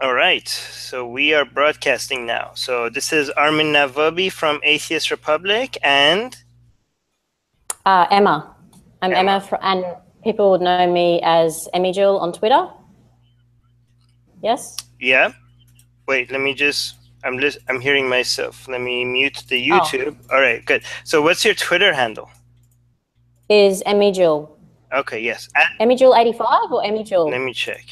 All right, so we are broadcasting now. So this is Armin Navabi from Atheist Republic and Emma. I'm Emma, and people would know me as Emmy Jewel on Twitter. Yes? Yeah. Wait, let me just, I'm hearing myself. Let me mute the YouTube. Oh. All right, good. So what's your Twitter handle? Is Emmy Jewel. Okay, yes. Emmy Jewel 85 or Emmy Jewel? Let me check.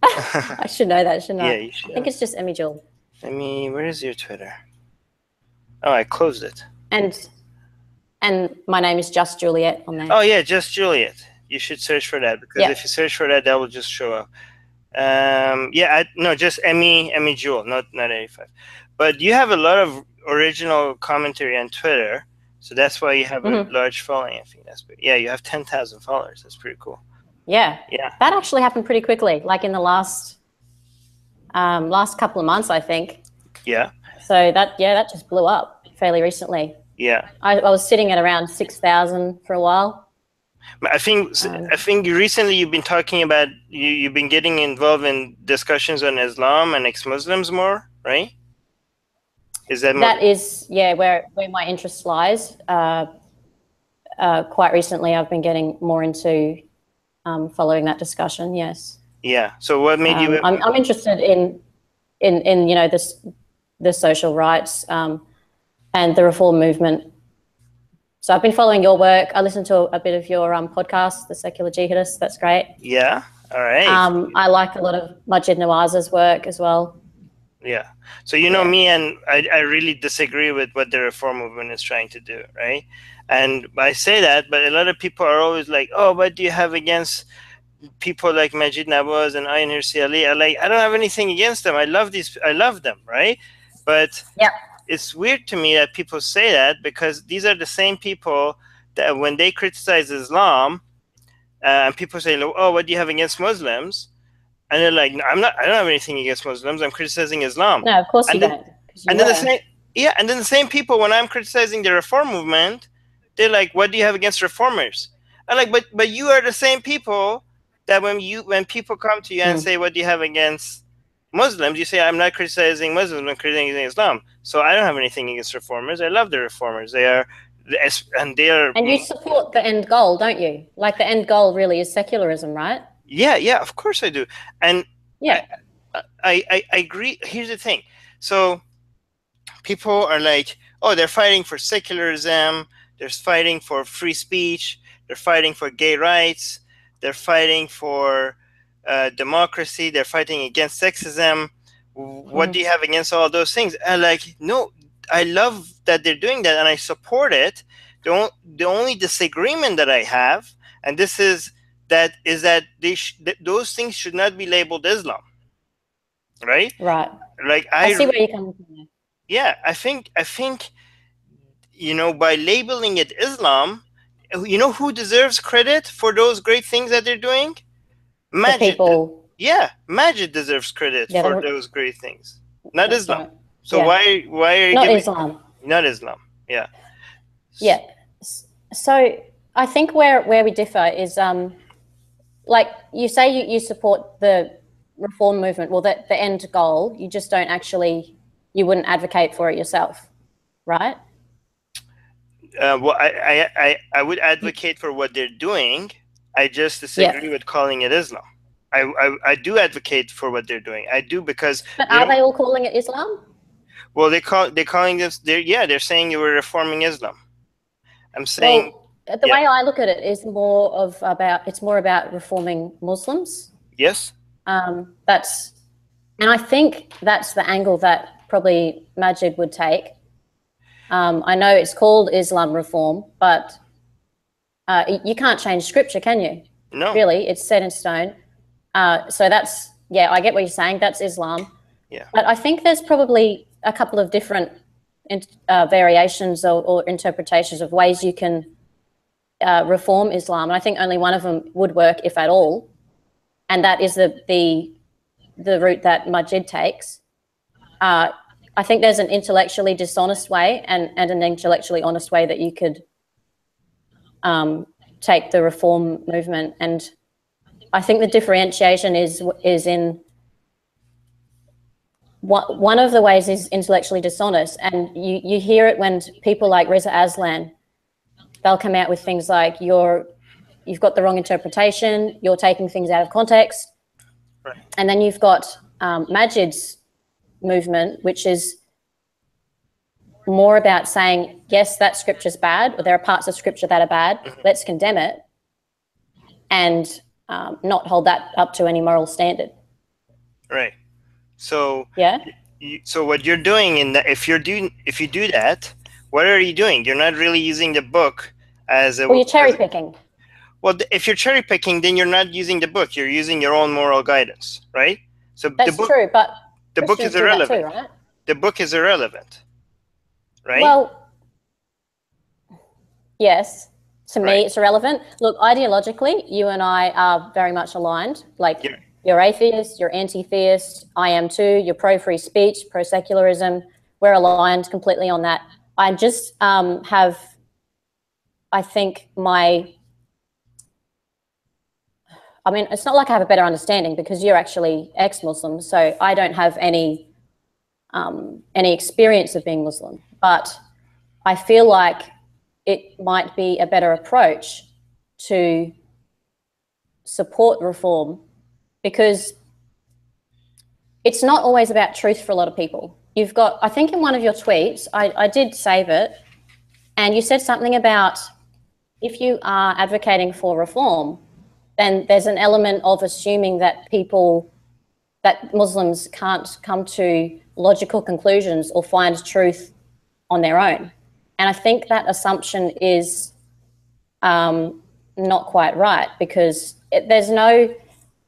I should know that, shouldn't I? Yeah, you should. I think it's just Emmy Jewel. Where is your Twitter? Oh, I closed it. And my name is Just Juliet on there. Oh yeah, Just Juliet. You should search for that, because if you search for that, that will just show up. No, just Emmy Jewel, not 85. But you have a lot of original commentary on Twitter, so that's why you have a large following. I think that's pretty, you have 10,000 followers. That's pretty cool. Yeah, that actually happened pretty quickly, like in the last couple of months, I think. Yeah. So that just blew up fairly recently. Yeah. I was sitting at around 6,000 for a while. I think recently you've been talking about you've been getting involved in discussions on Islam and ex-Muslims more, right? Is that more? That is, where my interest lies. Quite recently, I've been getting more into following that discussion. Yes. Yeah. So what made you? I'm interested in the social rights and the reform movement. So I've been following your work. I listened to a bit of your podcast, The Secular Jihadist. That's great. Yeah. All right. I like a lot of Majid Nawaz's work as well. Yeah. So you know me, and I really disagree with what the reform movement is trying to do, right? And I say that, but a lot of people are always like, "Oh, what do you have against people like Majid Nawaz and Ayn Hirsi Ali?" I don't have anything against them. I love them, right? But it's weird to me that people say that, because these are the same people that when they criticize Islam, and people say, "Oh, what do you have against Muslims?" And they're like, "No, I don't have anything against Muslims. I'm criticizing Islam." No, of course you don't. And then the same people, when I'm criticizing the reform movement, they're like, "What do you have against reformers?" I'm like, but you are the same people that when people come to you and say, "What do you have against Muslims?" you say, "I'm not criticizing Muslims, I'm criticizing Islam." So I don't have anything against reformers. I love the reformers. And you support the end goal, don't you? Like, the end goal really is secularism, right? Yeah, of course I do. And I agree. Here's the thing. So people are like, "Oh, they're fighting for secularism. They're fighting for free speech. They're fighting for gay rights. They're fighting for democracy. They're fighting against sexism. What do you have against all those things?" And like, no, I love that they're doing that, and I support it. The only disagreement that I have, and this is that those things should not be labeled Islam, right? Right. Like I see where you're coming from. Yeah, I think by labeling it Islam, who deserves credit for those great things that they're doing? Majid. Majid deserves credit for those great things, not Islam. Right. So why are you not Islam? Not Islam. Yeah. Yeah. So I think where we differ is like you say you support the reform movement. Well, the end goal, you just don't actually, you wouldn't advocate for it yourself, right? Well, I would advocate for what they're doing. I just disagree with calling it Islam. I do advocate for what they're doing. I do, because. But are they all calling it Islam? Well, they're calling this. They're saying you were reforming Islam. I'm saying. Well, the way I look at it is more about reforming Muslims. Yes. And I think that's the angle that probably Majid would take. I know it's called Islam reform, but you can't change scripture, can you? No. Really, it's set in stone. So that's, I get what you're saying. That's Islam. Yeah. But I think there's probably a couple of different variations or interpretations of ways you can reform Islam. And I think only one of them would work, if at all. And that is the route that Majid takes. I think there's an intellectually dishonest way and an intellectually honest way that you could take the reform movement. And I think the differentiation is in one of the ways is intellectually dishonest, and you hear it when people like Reza Aslan, they'll come out with things like you've got the wrong interpretation, you're taking things out of context. Right. And then you've got Majid's movement, which is more about saying, yes, that scripture's bad, or there are parts of scripture that are bad, let's condemn it, and not hold that up to any moral standard. Right. So yeah. So what you're doing in that, if you do that, what are you doing? You're not really using the book as a. Well, you're cherry picking. Well, if you're cherry picking, then you're not using the book. You're using your own moral guidance, right? So that's true, but the book is irrelevant. Too, right? The book is irrelevant, right? Well, yes. To me, it's irrelevant. Look, ideologically, you and I are very much aligned. Like, you're atheist, you're anti-theist, I am too. You're pro-free speech, pro-secularism. We're aligned completely on that. I just have, I think I mean, it's not like I have a better understanding because you're actually ex-Muslim, so I don't have any experience of being Muslim. But I feel like it might be a better approach to support reform, because it's not always about truth for a lot of people. You've got, I think in one of your tweets, I did save it, and you said something about if you are advocating for reform, then there's an element of assuming that Muslims can't come to logical conclusions or find truth on their own. And I think that assumption is not quite right, because there's no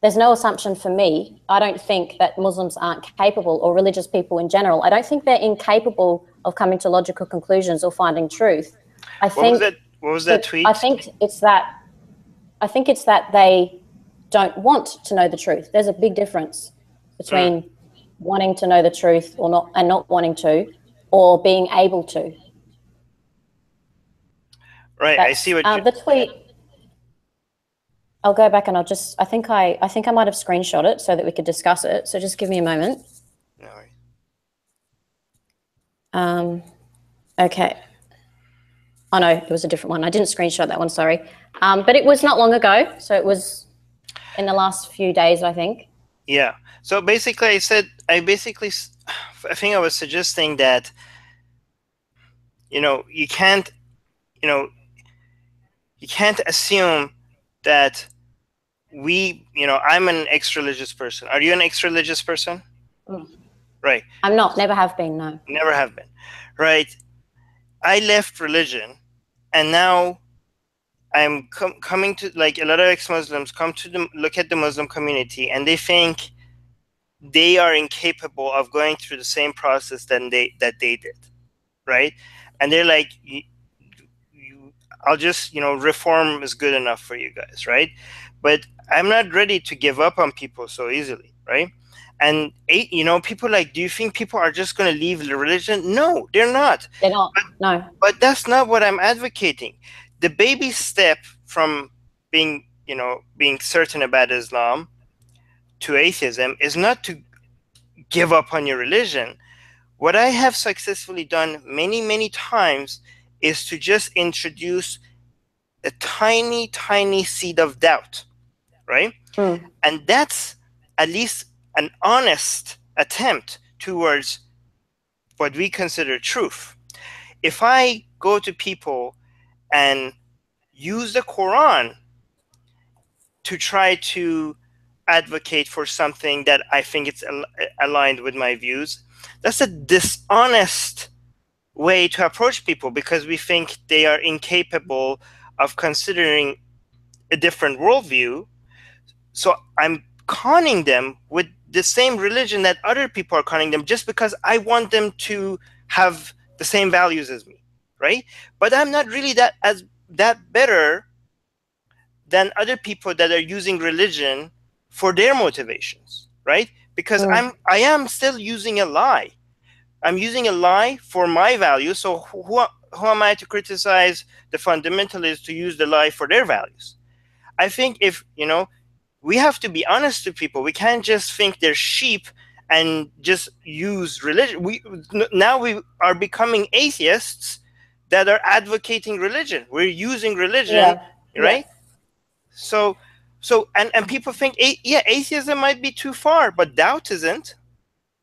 assumption for me. I don't think that Muslims aren't capable, or religious people in general, I don't think they're incapable of coming to logical conclusions or finding truth. What was that tweet? I think it's that they don't want to know the truth. There's a big difference between wanting to know the truth or not, and not wanting to, or being able to. Right. I see what the tweet. I'll go back and I think I might have screenshot it so that we could discuss it. So just give me a moment. No worries. Okay. Oh no, it was a different one. I didn't screenshot that one, sorry. But it was not long ago. So it was in the last few days, I think. Yeah. So basically I think I was suggesting that, you can't assume that I'm an ex-religious person. Are you an ex-religious person? Right. I'm not. Never have been, no. Never have been. Right. I left religion, and now I'm coming to, like, a lot of ex-Muslims come to look at the Muslim community, and they think they are incapable of going through the same process that they did, right? And they're like, I'll just, reform is good enough for you guys, right? But I'm not ready to give up on people so easily, right? And people like, do you think people are just going to leave the religion? No, they're not. They're not. No. But that's not what I'm advocating. The baby step from being certain about Islam to atheism is not to give up on your religion. What I have successfully done many, many times is to just introduce a tiny, tiny seed of doubt, right? And that's at least an honest attempt towards what we consider truth. If I go to people and use the Quran to try to advocate for something that I think it's aligned with my views, that's a dishonest way to approach people, because we think they are incapable of considering a different worldview. So I'm conning them with the same religion that other people are conning them, just because I want them to have the same values as me, right? But I'm not really that better than other people that are using religion for their motivations, right? Because I am still using a lie. I'm using a lie for my values. So who am I to criticize the fundamentalists to use the lie for their values? I think if, we have to be honest to people. We can't just think they're sheep and just use religion. Now we are becoming atheists that are advocating religion. We're using religion, right? So and people think, yeah, atheism might be too far, but doubt isn't,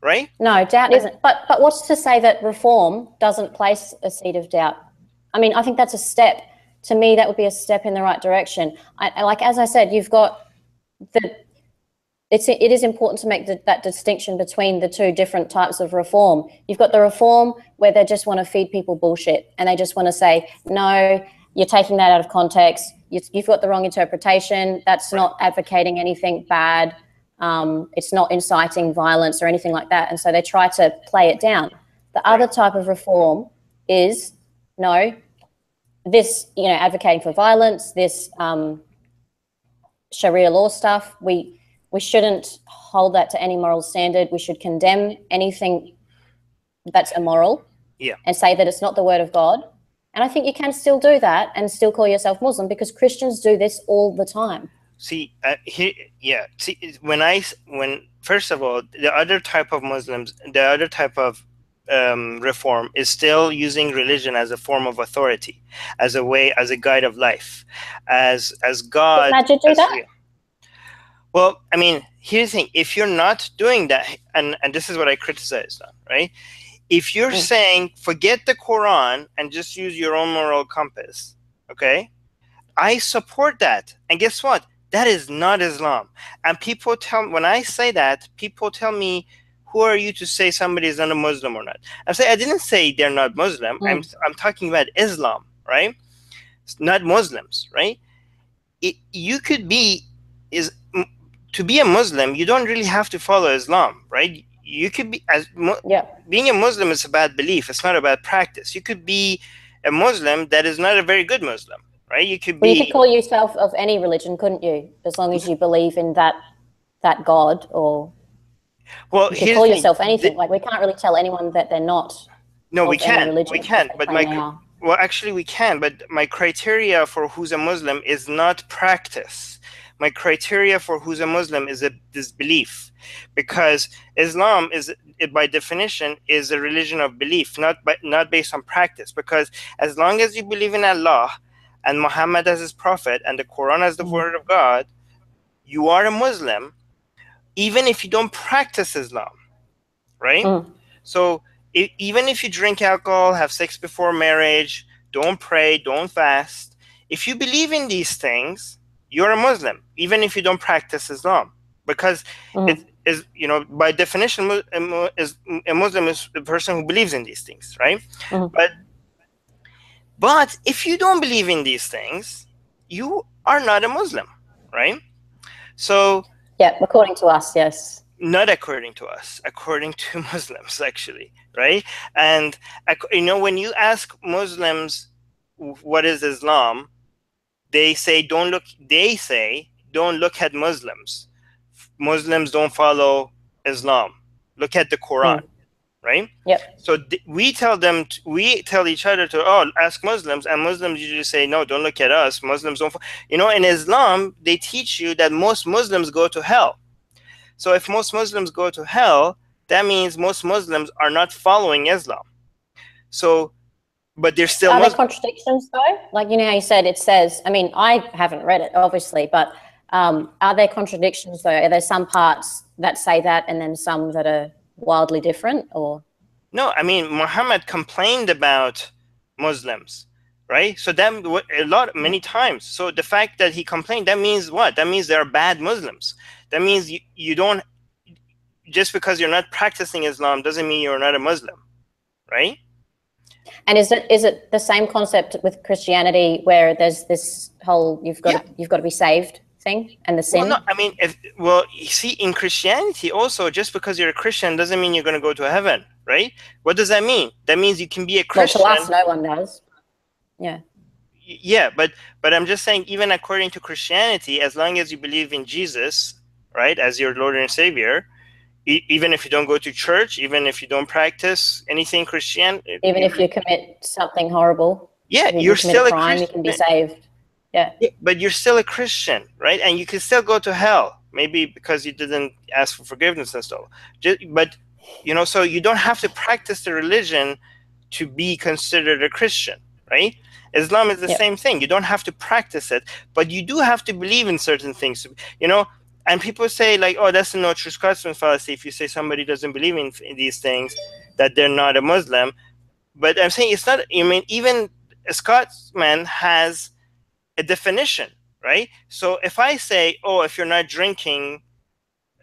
right? No, doubt isn't. But what's to say that reform doesn't place a seed of doubt? I mean, I think that's a step. To me, that would be a step in the right direction. Like, as I said, you've got it is important to make that distinction between the two different types of reform. You've got the reform where they just want to feed people bullshit, and they just want to say, no, you're taking that out of context. You've got the wrong interpretation. That's not advocating anything bad. It's not inciting violence or anything like that. And so they try to play it down. The other type of reform is, no, this, advocating for violence, this Sharia law stuff, we shouldn't hold that to any moral standard. We should condemn anything that's immoral and say that it's not the word of God. And I think you can still do that and still call yourself Muslim, because Christians do this all the time. See, when first of all, the other type of Muslims, the other type of reform is still using religion as a form of authority, as a guide of life, as God. Did you do that? Well, I mean, here's the thing: if you're not doing that, and this is what I criticize, right? If you're saying forget the Quran and just use your own moral compass, okay? I support that, and guess what? That is not Islam. And people when I say that, people tell me, who are you to say somebody is not a Muslim or not? I say, I didn't say they're not Muslim. I'm talking about Islam, right? It's not Muslims, right? You could be, to be a Muslim, you don't really have to follow Islam, right? You could be, being a Muslim is a bad belief. It's not a bad practice. You could be a Muslim that is not a very good Muslim, right? You could be. You could call yourself of any religion, couldn't you? As long as you believe in that God, or you could call yourself anything. Like, we can't really tell anyone that they're not. No, we can. We can. But actually we can. But my criteria for who's a Muslim is not practice. My criteria for who's a Muslim is this belief, because Islam is, by definition, is a religion of belief, not based on practice. Because as long as you believe in Allah and Muhammad as his prophet and the Quran as the word of God, you are a Muslim, even if you don't practice Islam, right? So even if you drink alcohol, have sex before marriage, don't pray, don't fast, if you believe in these things, you're a Muslim, even if you don't practice Islam, because it is, by definition, a Muslim is a person who believes in these things, right? But if you don't believe in these things, you are not a Muslim, right? So according to us, yes. Not according to us, according to Muslims, actually, right? And when you ask Muslims what is Islam, they say don't look at Muslims. Muslims don't follow Islam. Look at the Quran, right? So we tell each other to ask Muslims, and Muslims usually say, no, don't look at us. Muslims don't. In Islam, they teach you that most Muslims go to hell. So if most Muslims go to hell, that means most Muslims are not following Islam. So. But there's still. Are there contradictions though? Like, how you said it says, I mean, I haven't read it, obviously, but are there contradictions though? Are there some parts that say that and then some that are wildly different, or? No, I mean, Muhammad complained about Muslims, right? So many times. So the fact that he complained, that means what? That means there are bad Muslims. That means you don't, just because you're not practicing Islam doesn't mean you're not a Muslim, right? And is it the same concept with Christianity, where there's this whole you've got to be saved thing, and the sin? Well, no, I mean, you see, in Christianity also, just because you're a Christian doesn't mean you're going to go to heaven, right? What does that mean? That means you can be a Christian. Well, to us, no one does. Yeah, but I'm just saying, even according to Christianity, as long as you believe in Jesus, right, as your Lord and Savior, even if you don't go to church, even if you don't practice anything Christian, even if you commit something horrible, you're still a Christian. You can be saved. But you're still a Christian, right? And you can still go to hell, maybe because you didn't ask for forgiveness and stuff. But so you don't have to practice the religion to be considered a Christian, right? Islam is the same thing. You don't have to practice it, but you do have to believe in certain things, and people say like, oh, that's a no true Scotsman fallacy if you say somebody doesn't believe in these things, that they're not a Muslim. But I'm saying it's not. I mean, even a Scotsman has a definition, right? So if I say, oh, if you're not drinking,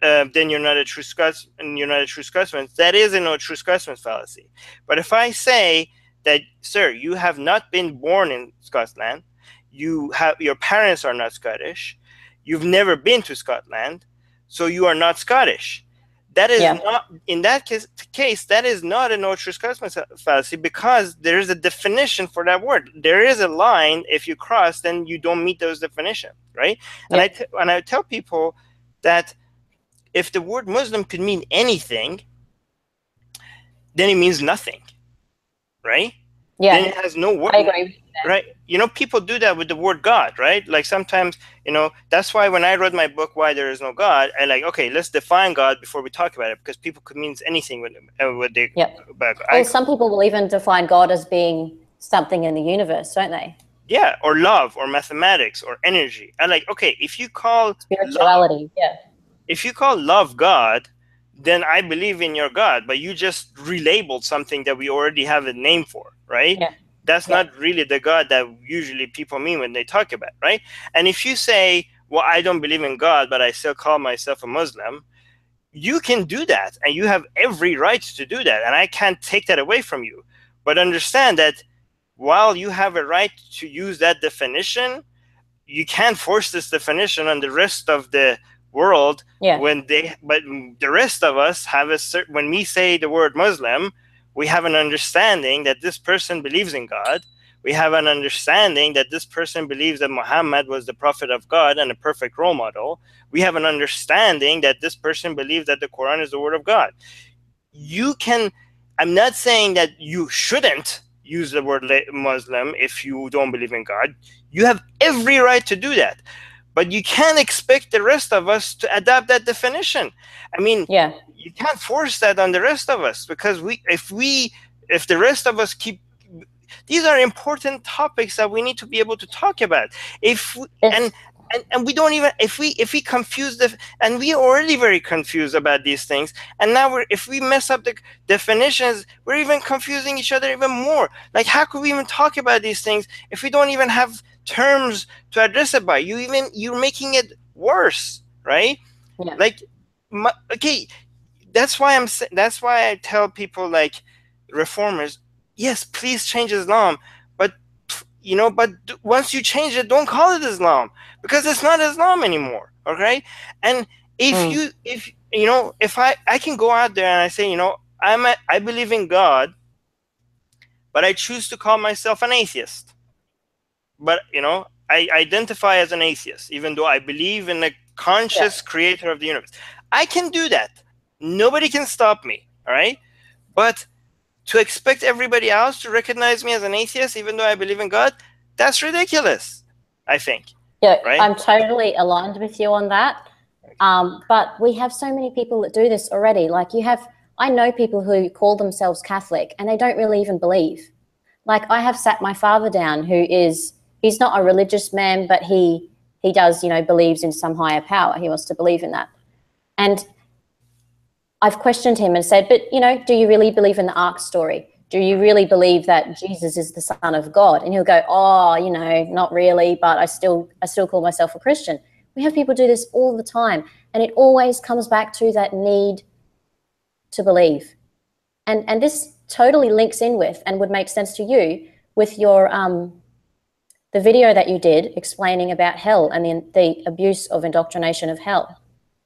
then you're not a true Scotsman, you're not a true Scotsman, that is a no true Scotsman fallacy. But if I say that, sir, you have not been born in Scotland, your parents are not Scottish, you've never been to Scotland, so you are not Scottish. That is not, in that case, that is not a no true Scotsman fallacy, because there is a definition for that word. There is a line. If you cross, then you don't meet those definitions, right? And I tell people that if the word Muslim could mean anything, then it means nothing, right? Yeah. Then it has no word. I agree with that. Right? People do that with the word God, right? Like sometimes, that's why when I wrote my book, Why There Is No God, I okay, let's define God before we talk about it, because people could mean anything with they. Well, some people will even define God as being something in the universe, don't they? Yeah, or love, or mathematics, or energy. And okay, if you call spirituality, if you call love God, then I believe in your God, but you just relabeled something that we already have a name for, right? That's not really the God that usually people mean when they talk about, right? And if you say, well, I don't believe in God, but I still call myself a Muslim, you can do that, and you have every right to do that, and I can't take that away from you. But understand that while you have a right to use that definition, you can't force this definition on the rest of the world. But the rest of us have a certain, when we say the word Muslim, we have an understanding that this person believes in God. We have an understanding that this person believes that Muhammad was the prophet of God and a perfect role model. We have an understanding that this person believes that the Quran is the word of God. I'm not saying that you shouldn't use the word Muslim if you don't believe in God. You have every right to do that. But you can't expect the rest of us to adapt that definition. I mean, you can't force that on the rest of us, because if the rest of us these are important topics that we need to be able to talk about. And we don't even, if we confuse and we are already very confused about these things, and now if we mess up the definitions, we're even confusing each other even more. Like, how could we even talk about these things if we don't even have terms to address it by? You're making it worse, right? Okay, that's why I tell people, like, reformers, yes, please change Islam, but once you change it, don't call it Islam, because it's not Islam anymore. Okay? And if I can go out there and I say, I believe in God, but I choose to call myself an atheist. But I identify as an atheist, even though I believe in the conscious creator of the universe. I can do that. Nobody can stop me. All right? But to expect everybody else to recognize me as an atheist, even though I believe in God, that's ridiculous, I think. Yeah, right? I'm totally aligned with you on that. But we have so many people that do this already. Like, I know people who call themselves Catholic and they don't really even believe. Like, I have sat my father down, he's not a religious man, but he does, believes in some higher power. He wants to believe in that. And I've questioned him and said, but, do you really believe in the Ark story? Do you really believe that Jesus is the Son of God? And he'll go, oh, not really, but I still call myself a Christian. We have people do this all the time. And it always comes back to that need to believe. And this totally links in with, and would make sense to you, with your the video that you did explaining about hell and the abuse of indoctrination of hell.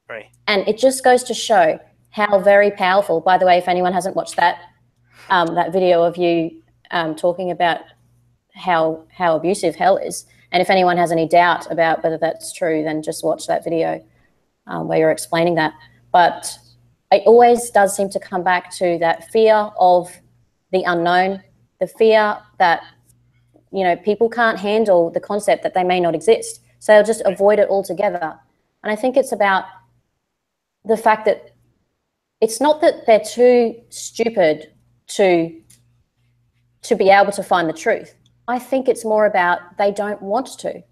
Right. And it just goes to show how very powerful, by the way, if anyone hasn't watched that video of you talking about how abusive hell is, and if anyone has any doubt about whether that's true, then just watch that video where you're explaining that. But it always does seem to come back to that fear of the unknown, the fear that, people can't handle the concept that they may not exist. So they'll just avoid it altogether. And I think it's about the fact that it's not that they're too stupid to be able to find the truth. I think it's more about they don't want to.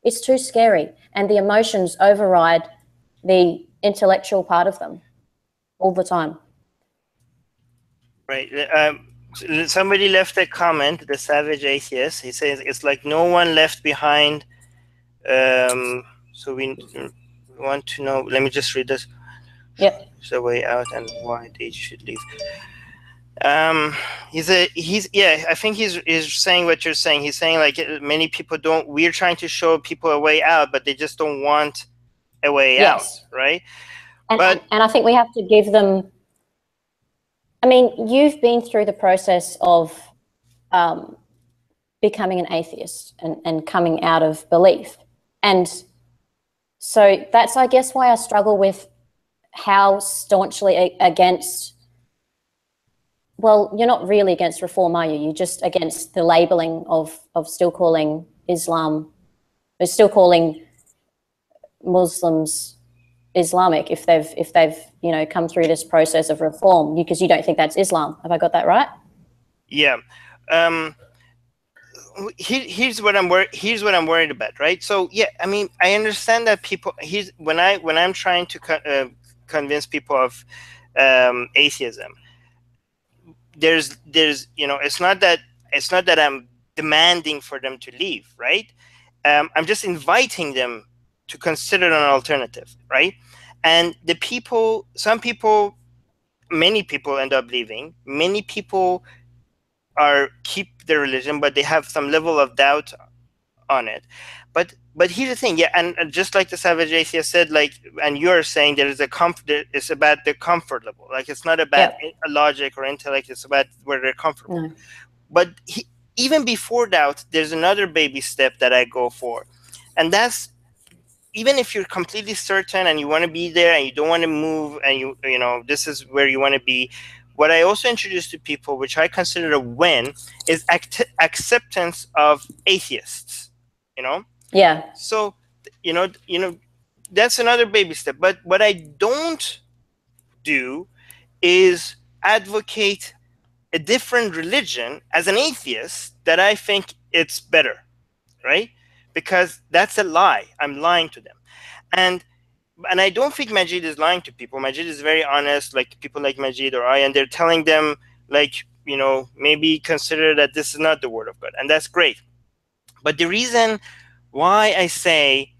It's too scary, and the emotions override the intellectual part of them all the time. Right. Somebody left a comment, the savage atheist. He says it's like no one left behind. So we want to know. Let me just read this. Yep. The way out and why they should leave. He's I think he's saying what you're saying. He's saying like many people don't. We're trying to show people a way out, but they just don't want a way out, right? And I think we have to give them. I mean, you've been through the process of becoming an atheist and coming out of belief. And so that's, I guess, why I struggle with how staunchly against, well, you're not really against reform, are you? You're just against the labeling of still calling Islam, or still calling Muslims Islamic if they've come through this process of reform, because you don't think that's Islam. Have I got that right? Yeah. Here's what I'm worried about, right? So yeah, I mean, I understand that people. When I'm trying to convince people of atheism, there's it's not that I'm demanding for them to leave, right? I'm just inviting them to consider an alternative, right? And many people end up leaving. Many people keep their religion, but they have some level of doubt on it. But here's the thing, yeah, and just like the savage atheist said, like, and you're saying there is it's about the comfort level. Like, it's not about logic or intellect. It's about where they're comfortable. No. But even before doubt, there's another baby step that I go for, and that's, even if you're completely certain and you want to be there and you don't want to move, and you know this is where you want to be, what I also introduce to people, which I consider a win, is acceptance of atheists. Yeah. So that's another baby step. But what I don't do is advocate a different religion as an atheist that I think it's better, right? Because that's a lie. I'm lying to them. And I don't think Majid is lying to people. Majid is very honest, like people like Majid or I, and they're telling them, like, maybe consider that this is not the word of God. And that's great. But the reason why I say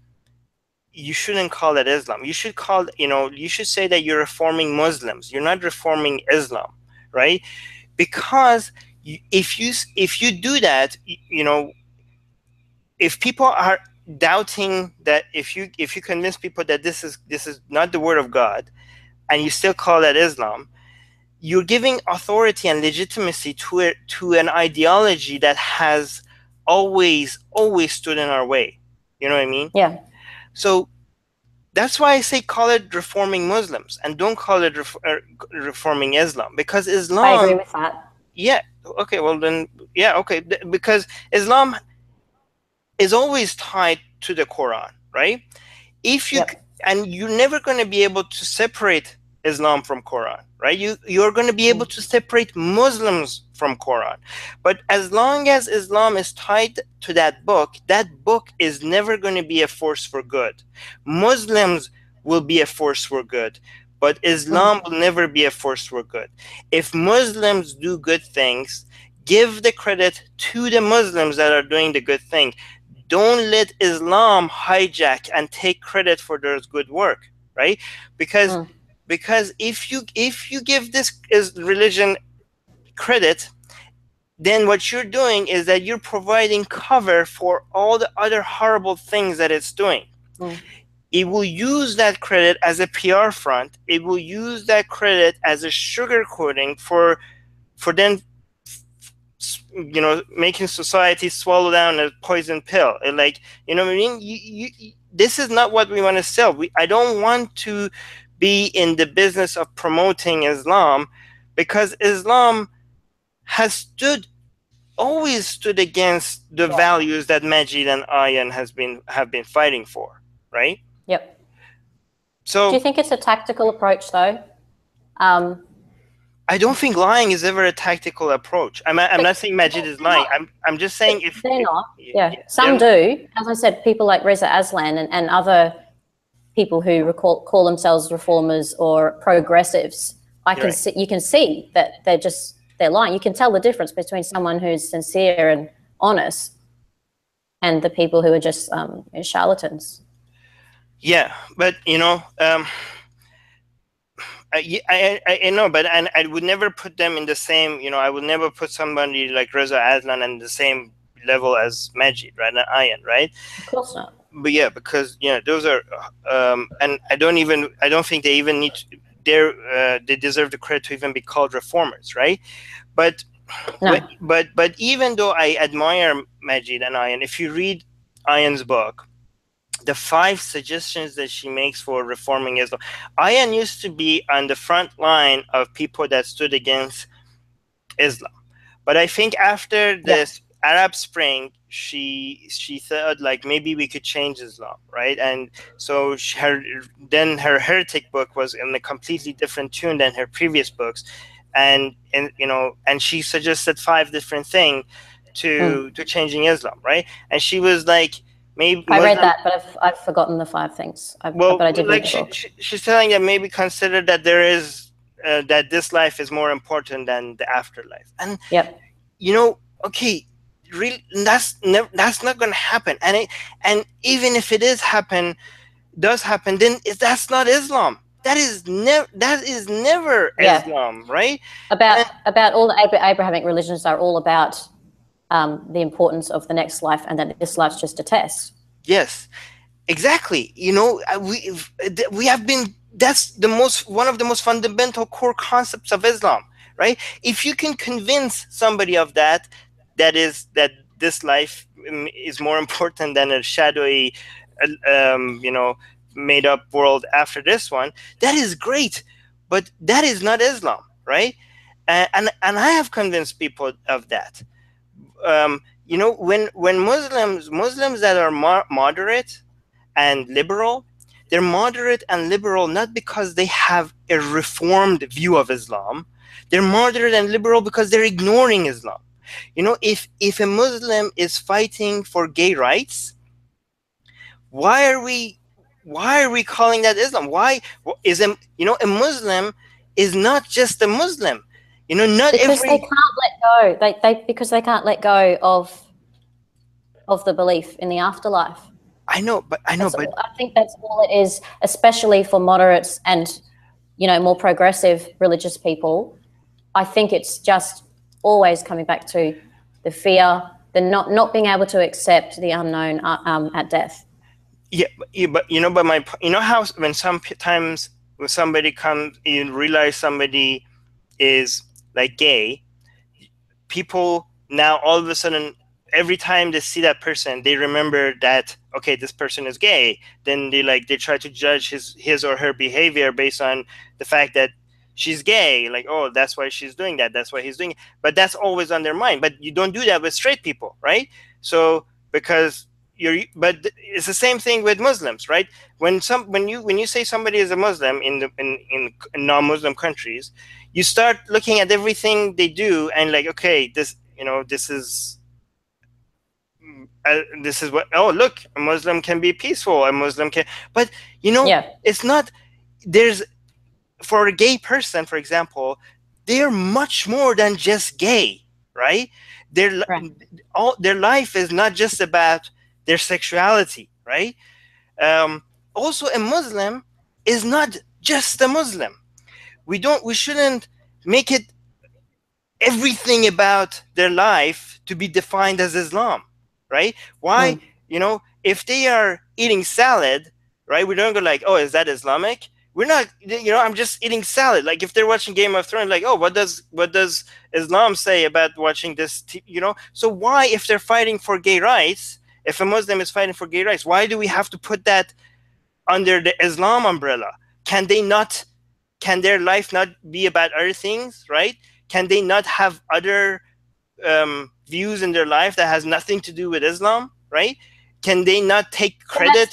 you shouldn't call it Islam, you should say that you're reforming Muslims. You're not reforming Islam, right? Because if you do that, if people are doubting that, if you convince people that this is not the word of God, and you still call that Islam, you're giving authority and legitimacy to an ideology that has always stood in our way. You know what I mean? Yeah. So that's why I say call it reforming Muslims and don't call it reforming Islam, because Islam. I agree with that. Yeah. Okay. Well then, yeah. Okay. Because Islam is always tied to the Quran, right? And you're never going to be able to separate Islam from Quran, right? You're going to be able to separate Muslims from Quran. But as long as Islam is tied to that book is never going to be a force for good. Muslims will be a force for good, but Islam will never be a force for good. If Muslims do good things, give the credit to the Muslims that are doing the good thing. Don't let Islam hijack and take credit for their good work, right? Because if you give this religion credit, then what you're doing is that you're providing cover for all the other horrible things that it's doing. It will use that credit as a PR front. It will use that credit as a sugarcoating for then making society swallow down a poison pill. Like, you know what I mean? This is not what we want to sell. I don't want to be in the business of promoting Islam, because Islam has always stood against the values that Majid and Ayan have been fighting for, right? Yep. So do you think it's a tactical approach, though? I don't think lying is ever a tactical approach. I'm not saying Majid is lying. I'm just saying if they're not. yeah, Some do. As I said, people like Reza Aslan and other people who call themselves reformers or progressives. You can see that they're lying. You can tell the difference between someone who's sincere and honest and the people who are just charlatans. Yeah, but I know, but I would never put them in the same. I would never put somebody like Reza Aslan in the same level as Majid, right? And Ayan, right? Of course not. But yeah, because those are, and I don't think they even need to, they deserve the credit to even be called reformers, right? But no. but even though I admire Majid and Ayan, if you read Ayan's book, the 5 suggestions that she makes for reforming Islam, Ayan used to be on the front line of people that stood against Islam. But I think after this Arab Spring, she thought like maybe we could change Islam, right? And so her heretic book was in a completely different tune than her previous books, and she suggested 5 different things to changing Islam, right? And she was like, maybe I read that, but I've forgotten the 5 things. But I did read the book. She's telling that maybe consider that there is that this life is more important than the afterlife, and okay, really, that's not going to happen. And even if it does happen, then that's not Islam. That is never Islam, right? About all the Abrahamic religions are all about the importance of the next life, and that this life's just a test. Yes, exactly. We have been. That's one of the most fundamental core concepts of Islam, right? If you can convince somebody of that this life is more important than a shadowy, made up world after this one, that is great, but that is not Islam, right? And I have convinced people of that. When Muslims that are moderate and liberal, they're moderate and liberal not because they have a reformed view of Islam. They're moderate and liberal because they're ignoring Islam. If a Muslim is fighting for gay rights, why are we calling that Islam? Why is a Muslim is not just a Muslim. Not because they can't let go. Because they can't let go of the belief in the afterlife. I know, but I think that's all it is, especially for moderates and more progressive religious people. I think it's just always coming back to the fear, the not being able to accept the unknown at death. Yeah, but how when sometimes when somebody comes, you realize somebody is like gay, people now all of a sudden, every time they see that person, they remember that, okay, this person is gay. Then they try to judge his or her behavior based on the fact that she's gay. Like, oh, that's why she's doing that. That's why he's doing it. But that's always on their mind. But you don't do that with straight people, right? So but it's the same thing with Muslims, right? When you say somebody is a Muslim in non-Muslim countries, you start looking at everything they do and like, okay, this is what, oh, look, a Muslim can be peaceful, a Muslim can, but it's not. There's, for a gay person, for example, they're much more than just gay, right? Their life is not just about their sexuality, right? Also, a Muslim is not just a Muslim. We shouldn't make it everything about their life to be defined as Islam, right? Why? If they are eating salad, right, we don't go like, oh, is that Islamic? We're not, I'm just eating salad. Like if they're watching Game of Thrones, like, oh, what does Islam say about watching this? So why, if they're fighting for gay rights, if a Muslim is fighting for gay rights, why do we have to put that under the Islam umbrella? Can their life not be about other things, right? Can they not have other views in their life that has nothing to do with Islam, right? Can they not take credit?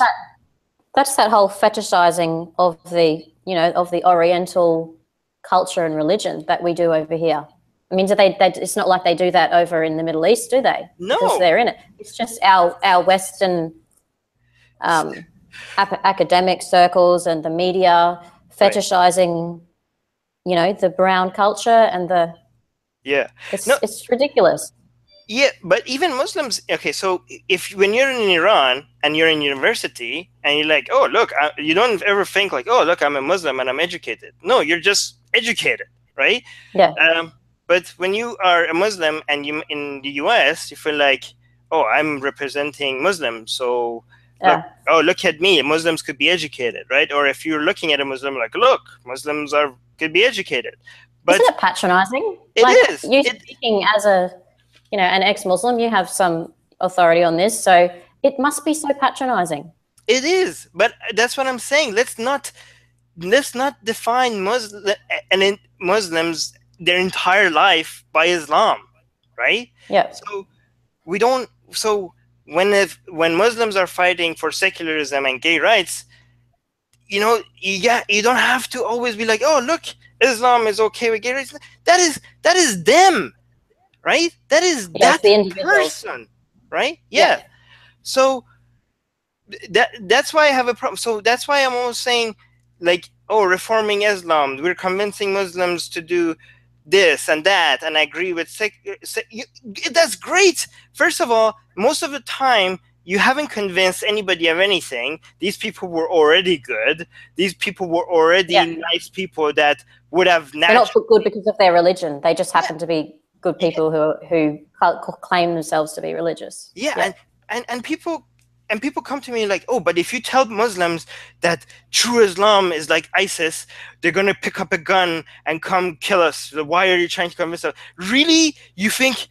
Well, that's that whole fetishizing of the, you know, of the Oriental culture and religion that we do over here. I mean, it's not like they do that over in the Middle East, do they? No. Because they're in it. It's just our Western academic circles and the media fetishizing, right, you know, the brown culture and the... Yeah. It's ridiculous. Yeah, but even Muslims, okay, so when you're in Iran and you're in university and you're like, oh, look, you don't ever think like, oh, look, I'm a Muslim and I'm educated. No, you're just educated, right? Yeah. But when you are a Muslim and you in the US, you feel like, oh, I'm representing Muslims, so look at me, Muslims could be educated, right? Or if you're looking at a Muslim, like, look, Muslims could be educated. But isn't it patronizing? It is. You speaking as a, you know, an ex-Muslim, you have some authority on this, so it must be so patronizing. It is, but that's what I'm saying. Let's not define Muslims their entire life by Islam, right? Yeah. So we don't. So when Muslims are fighting for secularism and gay rights, you know, you don't have to always be like, oh, look, Islam is okay with gay rights. That is them, right? That is that person, right? Yeah. So that's why I have a problem. So that's why I'm always saying, like, oh, reforming Islam, we're convincing Muslims to do this and that, and I agree with that's great. First of all, most of the time you haven't convinced anybody of anything. These people were already good. These people were already nice people that would have naturally... They're not good because of their religion. They just happen to be good people who claim themselves to be religious. And people come to me like, oh, but if you tell Muslims that true Islam is like ISIS, they're going to pick up a gun and come kill us. Why are you trying to convince us? Really? You think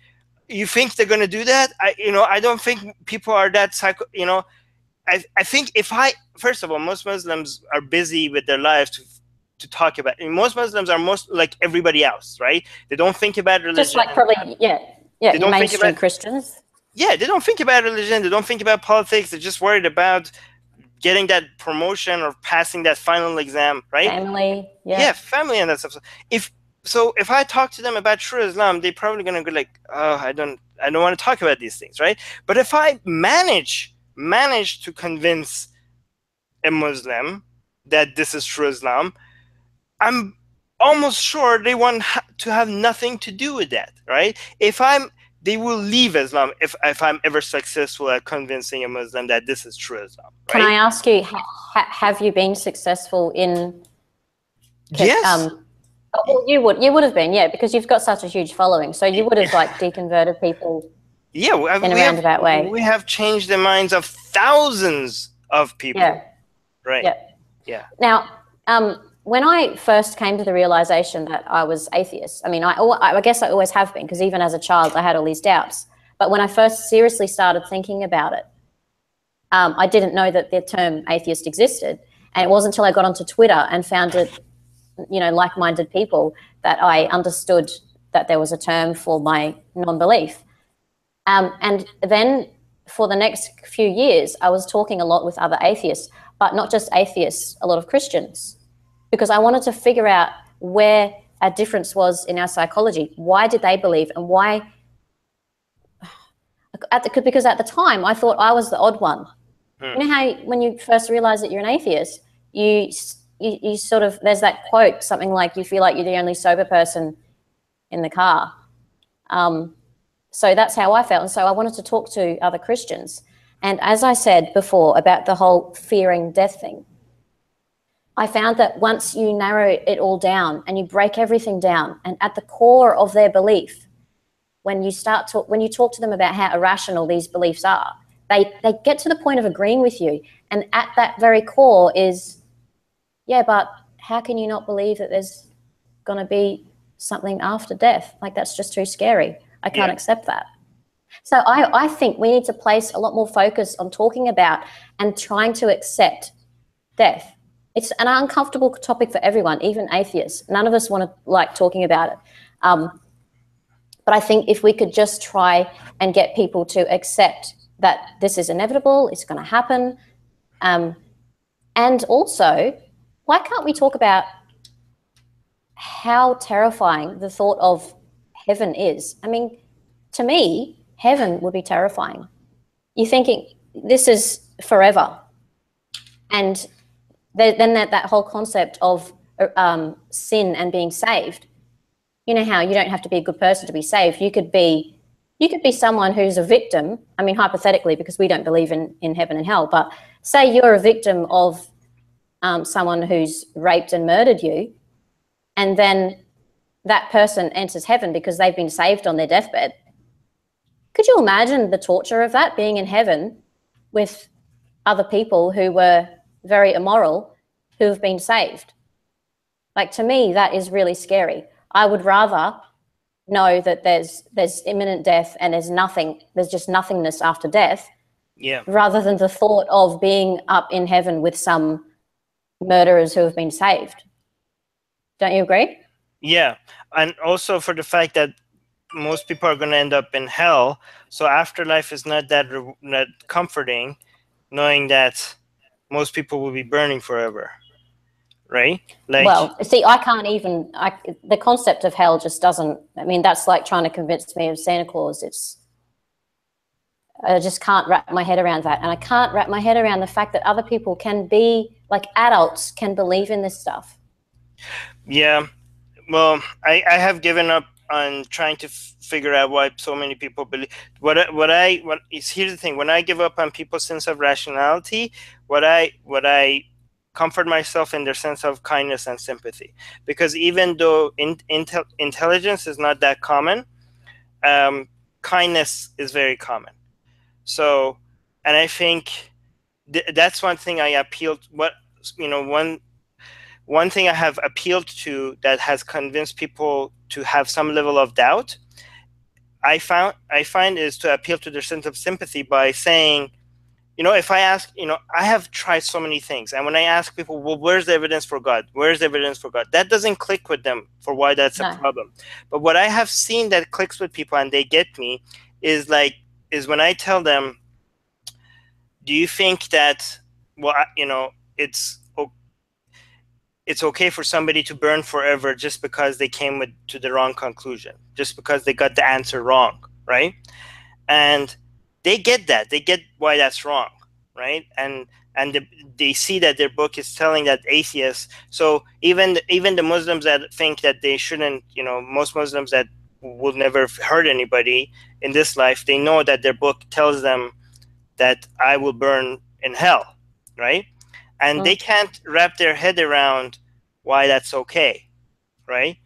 they're going to do that? I don't think people are that I think first of all, most Muslims are busy with their lives to talk about. I mean, most Muslims are most like everybody else, right? They don't think about religion. Just like probably, they don't mainstream think about Christians. Yeah, they don't think about religion. They don't think about politics. They're just worried about getting that promotion or passing that final exam, right? Family, family and that stuff. If I talk to them about true Islam, they're probably gonna go like, oh, I don't want to talk about these things, right? But if I manage to convince a Muslim that this is true Islam, I'm almost sure they want to have nothing to do with that, right? They will leave Islam if I'm ever successful at convincing a Muslim that this is true Islam. Right? Can I ask you, have you been successful in? Yes. Well, you would have been, because you've got such a huge following. So you would have like deconverted people. Yeah, in a roundabout way. We have changed the minds of thousands of people. Yeah. Right. Yeah. Now, when I first came to the realization that I was atheist, I mean, I guess I always have been, because even as a child, I had all these doubts. But when I first seriously started thinking about it, I didn't know that the term atheist existed. And it wasn't until I got onto Twitter and found it, like-minded people, that I understood that there was a term for my non-belief. And then for the next few years, I was talking a lot with other atheists, but not just atheists, a lot of Christians, because I wanted to figure out where a difference was in our psychology. Why did they believe, and why? Because at the time, I thought I was the odd one. You know how when you first realize that you're an atheist, you sort of, there's that quote, something like, you feel like you're the only sober person in the car. So that's how I felt. And so I wanted to talk to other Christians. And as I said before about the whole fearing death thing, I found that once you narrow it all down and you break everything down, and at the core of their belief, when you talk to them about how irrational these beliefs are, they get to the point of agreeing with you. And at that very core is, but how can you not believe that there's going to be something after death? Like, that's just too scary. I can't accept that. So I think we need to place a lot more focus on talking about and trying to accept death. It's an uncomfortable topic for everyone, even atheists. None of us want to like talking about it. But I think if we could just try and get people to accept that this is inevitable, it's going to happen, And also, why can't we talk about how terrifying the thought of heaven is? I mean, to me, heaven would be terrifying. You're thinking this is forever. And then that whole concept of sin and being saved, you know how you don't have to be a good person to be saved. You could be someone who's a victim. I mean, hypothetically, because we don't believe in heaven and hell, but say you're a victim of someone who's raped and murdered you, and then that person enters heaven because they've been saved on their deathbed. Could you imagine the torture of that, being in heaven with other people who were very immoral who have been saved? Like, to me, that is really scary. I would rather know that there's imminent death and there's just nothingness after death, rather than the thought of being up in heaven with some murderers who have been saved. Don't you agree? Yeah, and also for the fact that most people are going to end up in hell, so afterlife is not that comforting, knowing that most people will be burning forever, right? Like, well, see, I can't even. The concept of hell just doesn't. I mean, that's like trying to convince me of Santa Claus. I just can't wrap my head around that, and I can't wrap my head around the fact that other people can be, like, adults can believe in this stuff. Yeah, well, I have given up on trying to figure out why so many people believe. Here's the thing: when I give up on people's sense of rationality, what I comfort myself in their sense of kindness and sympathy, because even though intelligence is not that common, kindness is very common. So, and I think that's one thing I appealed. One thing I have appealed to that has convinced people to have some level of doubt, I find is to appeal to their sense of sympathy by saying, if I ask, I have tried so many things, and when I ask people, well, where's the evidence for God? Where's the evidence for God? That doesn't click with them for why that's a problem. But what I have seen that clicks with people and they get me is when I tell them, do you think that, well, it's okay for somebody to burn forever just because they came to the wrong conclusion, just because they got the answer wrong, right? And they get that. They get why that's wrong, right? And they see that their book is telling that atheists. So even the Muslims that think that they shouldn't, most Muslims that will never hurt anybody in this life, they know that their book tells them that I will burn in hell, right? And they can't wrap their head around why that's okay, right?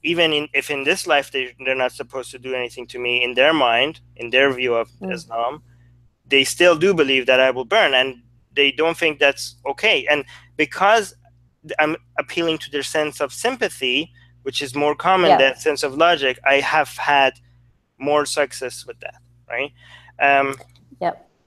Even if in this life they're not supposed to do anything to me, in their mind, in their view of Islam, they still do believe that I will burn, and they don't think that's okay. And because I'm appealing to their sense of sympathy, which is more common than sense of logic, I have had more success with that, right?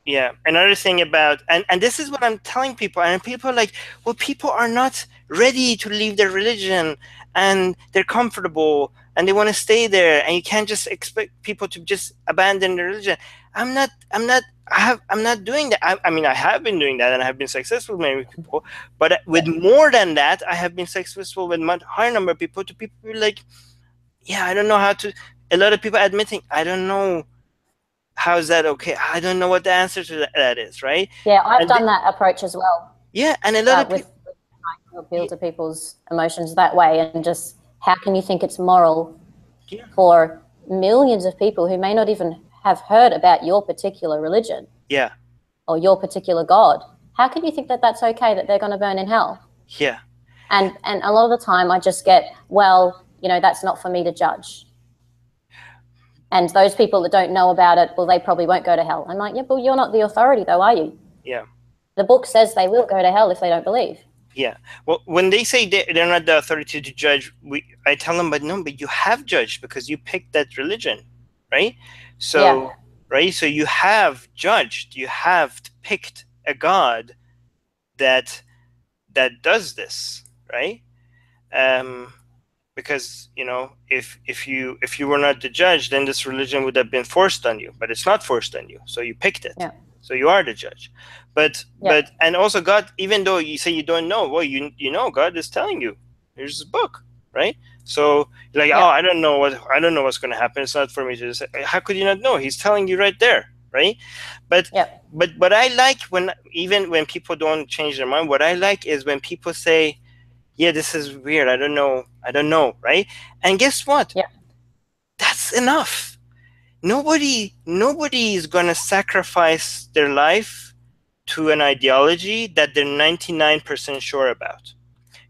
Yeah. Another thing about, and this is what I'm telling people, and people are like, well, people are not ready to leave their religion, and they're comfortable, and they want to stay there, and you can't just expect people to just abandon their religion. I'm not doing that. I mean, I have been doing that, and I have been successful with many people, but with more than that, I have been successful with much higher number of people, to people like, yeah, I don't know how to, a lot of people admitting, I don't know, how is that okay? I don't know what the answer to that is, right? Yeah, I've done that approach as well. Yeah, and a lot of people trying to appeal to people's emotions that way, and just, how can you think it's moral for millions of people who may not even have heard about your particular religion? Yeah. Or your particular God? How can you think that that's okay, that they're going to burn in hell? Yeah. And a lot of the time I just get, well, that's not for me to judge. And those people that don't know about it, well, they probably won't go to hell. I'm like, yeah, but you're not the authority though, are you? Yeah. The book says they will go to hell if they don't believe. Yeah. Well, when they say they're not the authority to judge, I tell them, but you have judged because you picked that religion, right? So, right? So you have judged, you have picked a God that does this, right? Because if you were not the judge, then this religion would have been forced on you, but it's not forced on you, so you picked it. So you are the judge. But and also God, even though you say you don't know, well, you know God is telling you. Here's his book, right? So like, oh, I don't know what's going to happen. It's not for me to say. How could you not know? He's telling you right there, right? But but I like even when people don't change their mind. What I like is when people say, yeah, this is weird. I don't know, right? And guess what? That's enough. Nobody is gonna sacrifice their life to an ideology that they're 99% sure about.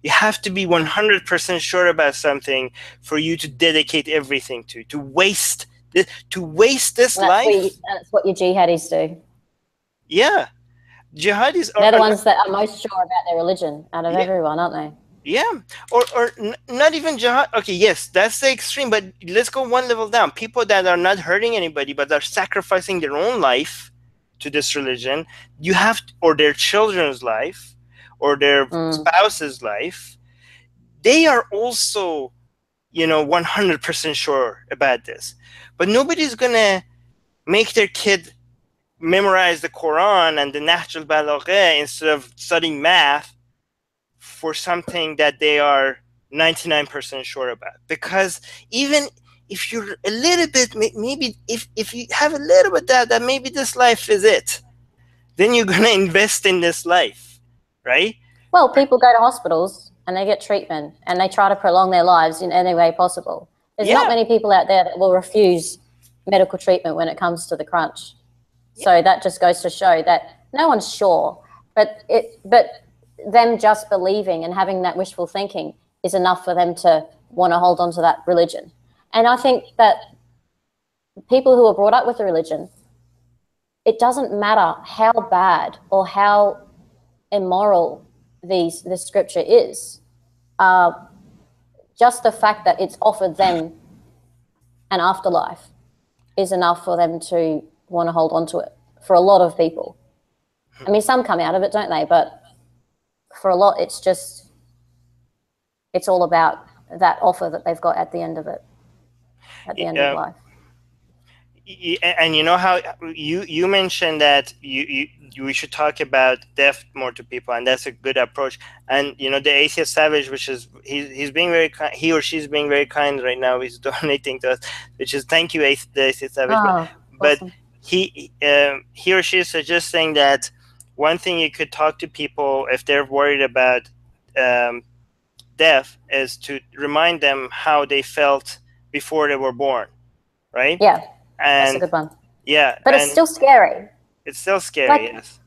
You have to be 100% sure about something for you to dedicate everything to waste this life. That's what your jihadis do. Yeah, jihadis they're the ones that are most sure about their religion out of everyone, aren't they? Yeah, or not even jihad. Okay, yes, that's the extreme, but let's go one level down. People that are not hurting anybody but are sacrificing their own life to this religion, or their children's life, or their spouse's life, they are also, 100% sure about this. But nobody's gonna make their kid memorize the Quran and the Nahj al-Balagha instead of studying math for something that they are 99% sure about. Because even if you're a little bit, maybe if you have a little bit that maybe this life is it, then you're going to invest in this life, right? Well, people go to hospitals and they get treatment and they try to prolong their lives in any way possible. There's not many people out there that will refuse medical treatment when it comes to the crunch. So that just goes to show that no one's sure, but them just believing and having that wishful thinking is enough for them to want to hold on to that religion. And I think that people who are brought up with a religion, it doesn't matter how bad or how immoral the scripture is, just the fact that it's offered them an afterlife is enough for them to want to hold on to it, for a lot of people. I mean, some come out of it, don't they? But for a lot, it's all about that offer that they've got at the end of it, at the end of life. And you know how you mentioned that we should talk about death more to people, and that's a good approach. And the atheist savage, which is he's being very kind, he or she's being very kind right now. He's donating to us, which is thank you, the atheist savage. But awesome. He or she is suggesting that one thing you could talk to people if they're worried about death is to remind them how they felt before they were born, right? Yeah. And that's a good one. Yeah. But it's still scary. It's still scary, yes.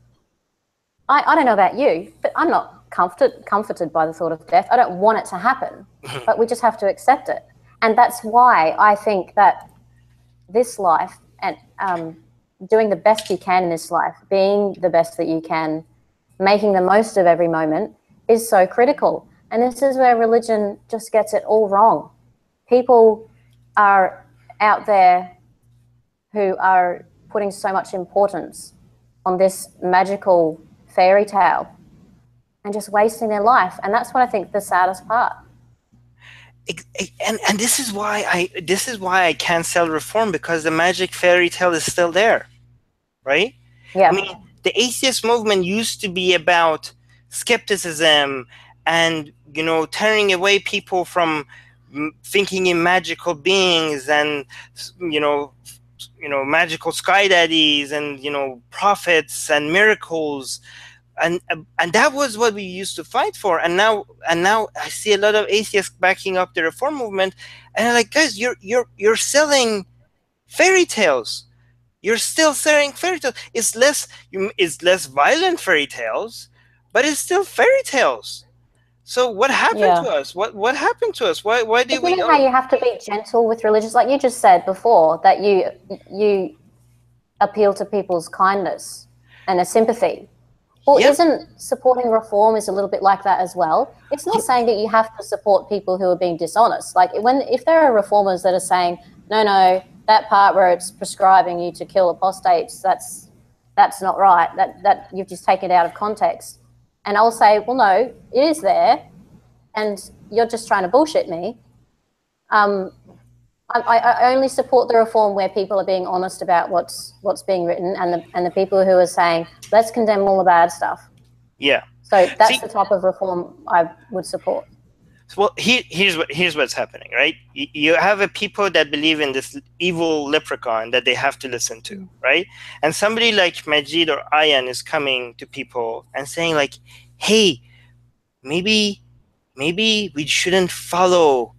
I don't know about you, but I'm not comforted by the thought of death. I don't want it to happen, but we just have to accept it. And that's why I think that this life and doing the best you can in this life, being the best that you can, making the most of every moment is so critical. And this is where religion just gets it all wrong. People are out there who are putting so much importance on this magical fairy tale and just wasting their life. And that's what I think the saddest part. And this is why I can't sell reform, because the magic fairy tale is still there, right? Yeah. I mean, the atheist movement used to be about skepticism and turning away people from thinking in magical beings and magical sky daddies and prophets and miracles, and that was what we used to fight for. And now I see a lot of atheists backing up the reform movement, and I'm like, guys, you're selling fairy tales. You're still selling fairy tales. It's less violent fairy tales, but it's still fairy tales. So what happened to us? What happened to us? Why did we? You know how you have to be gentle with religious, like you just said before, that you appeal to people's kindness and their sympathy. Well, isn't supporting reform is a little bit like that as well? It's not saying that you have to support people who are being dishonest. Like if there are reformers that are saying, no, that part where it's prescribing you to kill apostates, that's not right. That you've just taken it out of context. And I'll say, well, no, it is there, and you're just trying to bullshit me. I'm I only support the reform where people are being honest about what's being written, and the people who are saying, let's condemn all the bad stuff. Yeah. So that's the type of reform I would support. Well, here's what's happening, right? You have a people that believe in this evil leprechaun that they have to listen to, right? And somebody like Majid or Ayan is coming to people and saying like, hey, maybe we shouldn't follow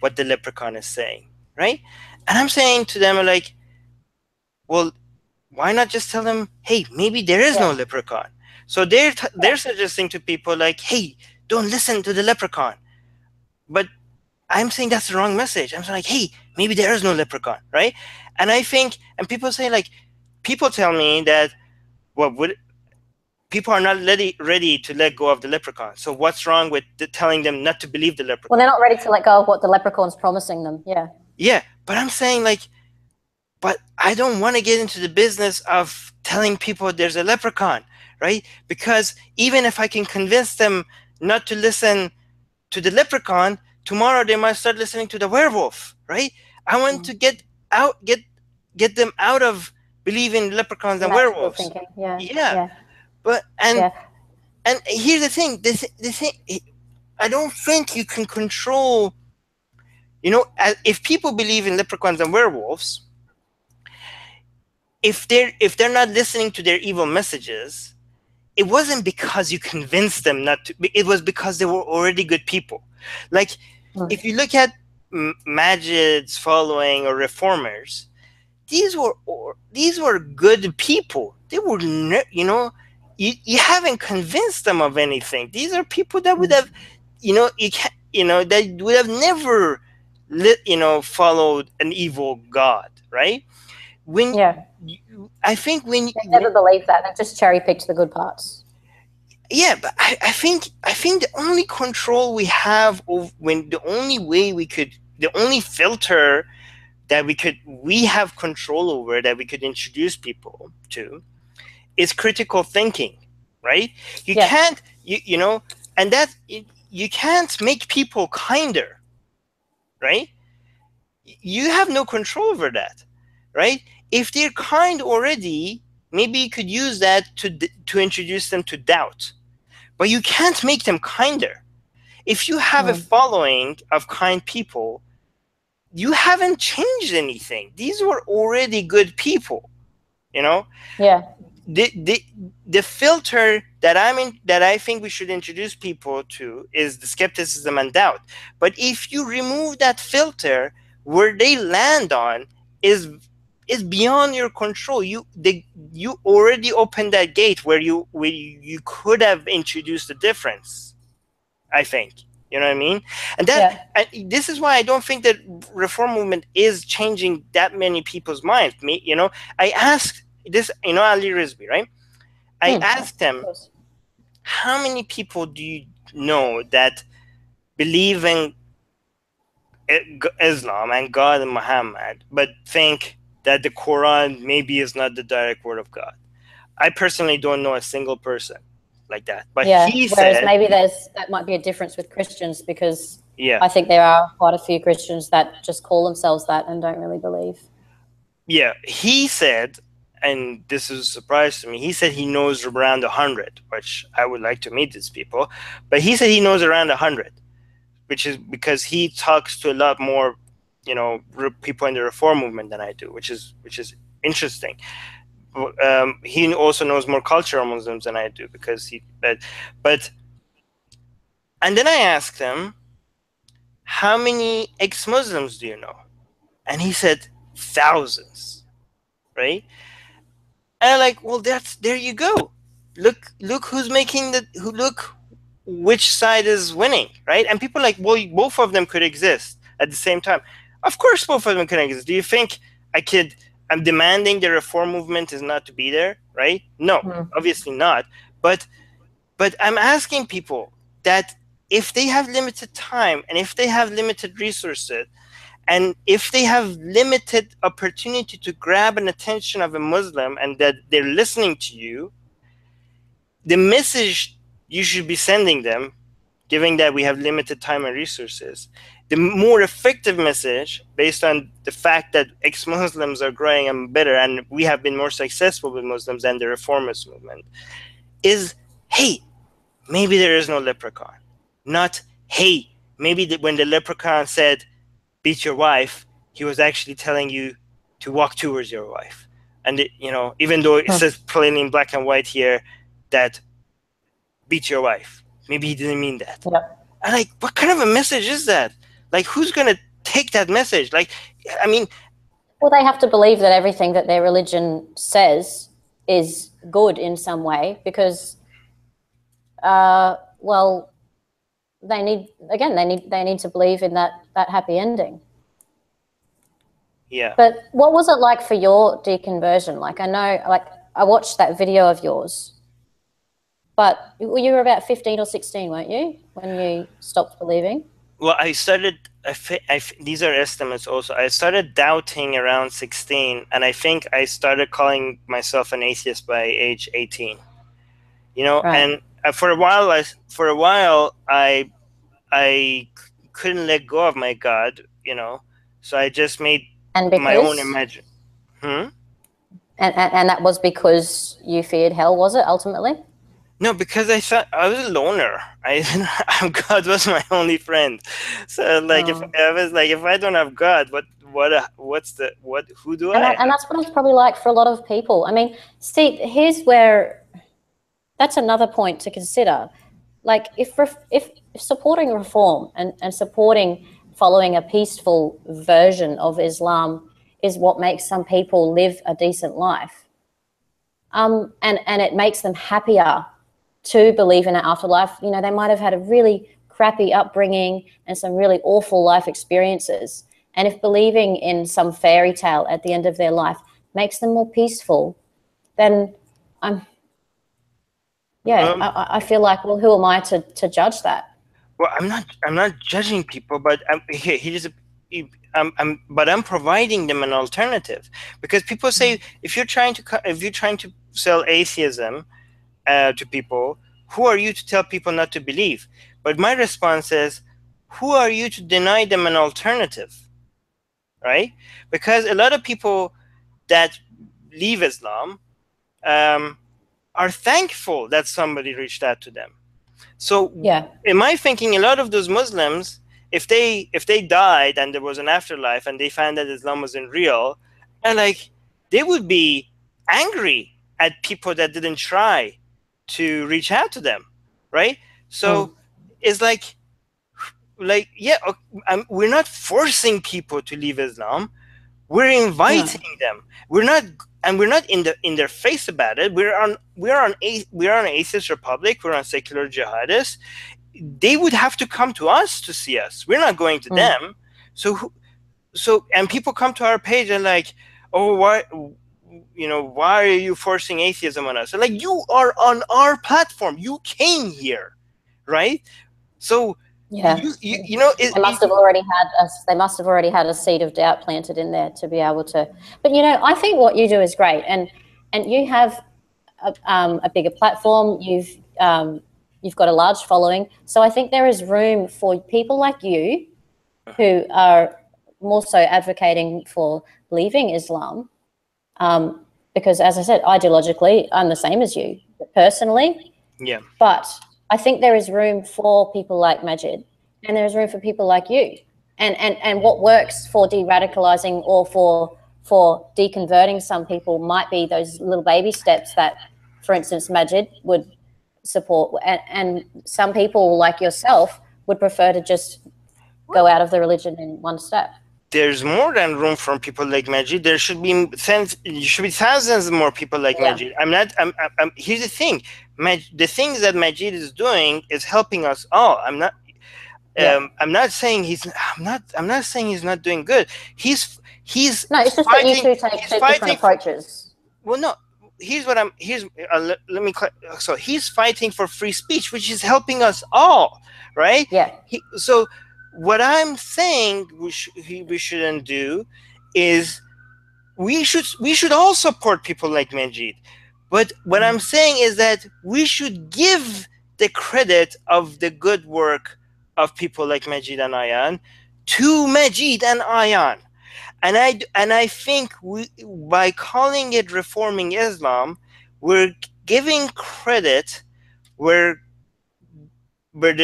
what the leprechaun is saying, right? And I'm saying to them like, well, why not just tell them, hey, maybe there is no leprechaun? So they're suggesting to people like, hey, don't listen to the leprechaun. But I'm saying that's the wrong message. I'm saying like, hey, maybe there is no leprechaun, right? And I think, and people say like, people tell me that, well, people are not ready to let go of the leprechaun. So what's wrong with telling them not to believe the leprechaun? Well, they're not ready to let go of what the leprechaun's promising them. Yeah. Yeah, but I'm saying like, but I don't want to get into the business of telling people there's a leprechaun, right? Because even if I can convince them not to listen to the leprechaun, tomorrow they might start listening to the werewolf, right? I want to get them out of believing leprechauns and werewolves. Thinking. Yeah. But and here's the thing. The thing, I don't think you can control. You know, if people believe in leprechauns and werewolves, if they're not listening to their evil messages, it wasn't because you convinced them not to. It was because they were already good people. Like, if you look at Majid's following or reformers, these were good people. They were, you know, you haven't convinced them of anything. These are people that would have, that would have never, followed an evil god, right? I think when they never believed that, they just cherry picked the good parts. Yeah, but I think the only control we have the only filter that we have control over, that we could introduce people to, is critical thinking, right? You can't, and that you can't make people kinder, right? You have no control over that, right? If they're kind already, maybe you could use that to introduce them to doubt. But you can't make them kinder. If you have a following of kind people, you haven't changed anything. These were already good people, you know? Yeah. The filter that I think we should introduce people to is the skepticism and doubt. But if you remove that filter, where they land on is beyond your control. You already opened that gate where you could have introduced the difference, I think. You know what I mean? And and this is why I don't think that reform movement is changing that many people's minds. I asked this, Ali Rizvi, right? I asked him, how many people do you know that believe in Islam and God and Muhammad, but think that the Quran maybe is not the direct word of God? I personally don't know a single person like that. But he said, maybe that might be a difference with Christians, because I think there are quite a few Christians that just call themselves that and don't really believe. Yeah, he said, and this is a surprise to me, he said he knows around 100, which I would like to meet these people. But he said he knows around 100, which is because he talks to a lot more, people in the reform movement than I do, which is interesting. He also knows more cultural Muslims than I do, because but and then I asked him, how many ex-Muslims do you know? And he said thousands, right? And I'm like, well, there you go. Look who's making look which side is winning, right? And people are like, well, both of them could exist at the same time. Of course, both of them can exist. Do you think I'm demanding the reform movement is not to be there, right? No, obviously not. But I'm asking people that if they have limited time and if they have limited resources and if they have limited opportunity to grab an attention of a Muslim and that they're listening to you, the message you should be sending them given that we have limited time and resources, the more effective message, based on the fact that ex-Muslims are growing and better, and we have been more successful with Muslims than the reformist movement, is, hey, maybe there is no leprechaun. Not, hey, maybe when the leprechaun said, beat your wife, he was actually telling you to walk towards your wife. And, even though it says plainly in black and white here that beat your wife, maybe he didn't mean that. Yep. And like, what kind of a message is that? Like, who's going to take that message? Like, I mean... Well, they have to believe that everything that their religion says is good in some way because, well, they need to believe in that happy ending. Yeah. But what was it like for your deconversion? Like, I know, like, I watched that video of yours, but you were about 15 or 16, weren't you, when you stopped believing? Well, I started, these are estimates also. I started doubting around 16, and I think I started calling myself an atheist by age 18. Right. And for a while, I couldn't let go of my God, so I just made my own imagine. And that was because you feared hell, was it, ultimately? No, because I thought I was a loner. God was my only friend. So, like, if I don't have God, who do I have? And that's what it's probably like for a lot of people. I mean, see, here's where, that's another point to consider. Like, if supporting reform and supporting following a peaceful version of Islam is what makes some people live a decent life, and it makes them happier to believe in an afterlife. They might have had a really crappy upbringing and some really awful life experiences. And if believing in some fairy tale at the end of their life makes them more peaceful, then I feel like, well, who am I to judge that? Well, I'm not judging people, but I'm providing them an alternative, because people say, if you're trying to sell atheism to people, who are you to tell people not to believe? But my response is, who are you to deny them an alternative, right? Because a lot of people that leave Islam are thankful that somebody reached out to them. So in my thinking, a lot of those Muslims, if they died and there was an afterlife and they found that Islam wasn't real, and like, they would be angry at people that didn't try to reach out to them, right? So it's like, yeah, we're not forcing people to leave Islam. We're inviting them. We're not in their face about it. We're on atheist republic. We're on secular jihadists. They would have to come to us to see us. We're not going to them. So and people come to our page and like, oh, why are you forcing atheism on us? Like, you are on our platform. You came here, right? So they must have already had a seed of doubt planted in there to be able to. But I think what you do is great, and you have a bigger platform. You've got a large following, so I think there is room for people like you who are more so advocating for leaving Islam. Because, as I said, ideologically, I'm the same as you personally. Yeah. But I think there is room for people like Majid, and there is room for people like you. And what works for de-radicalizing or for deconverting some people might be those little baby steps that, for instance, Majid would support. And some people like yourself would prefer to just go out of the religion in one step. There's more than room for people like Majid. There should be thousands more people like Majid. Here's the thing. The things that Majid is doing is helping us all. I'm not saying he's not doing good. He's no, it's just that you two take two different approaches. Well, no. Let me. So he's fighting for free speech, which is helping us all, right? Yeah. So what I'm saying we shouldn't do is we should all support people like Majid. But what I'm saying is that we should give the credit of the good work of people like Majid and Ayan to Majid and Ayan. And I think by calling it reforming Islam, we're giving credit where credit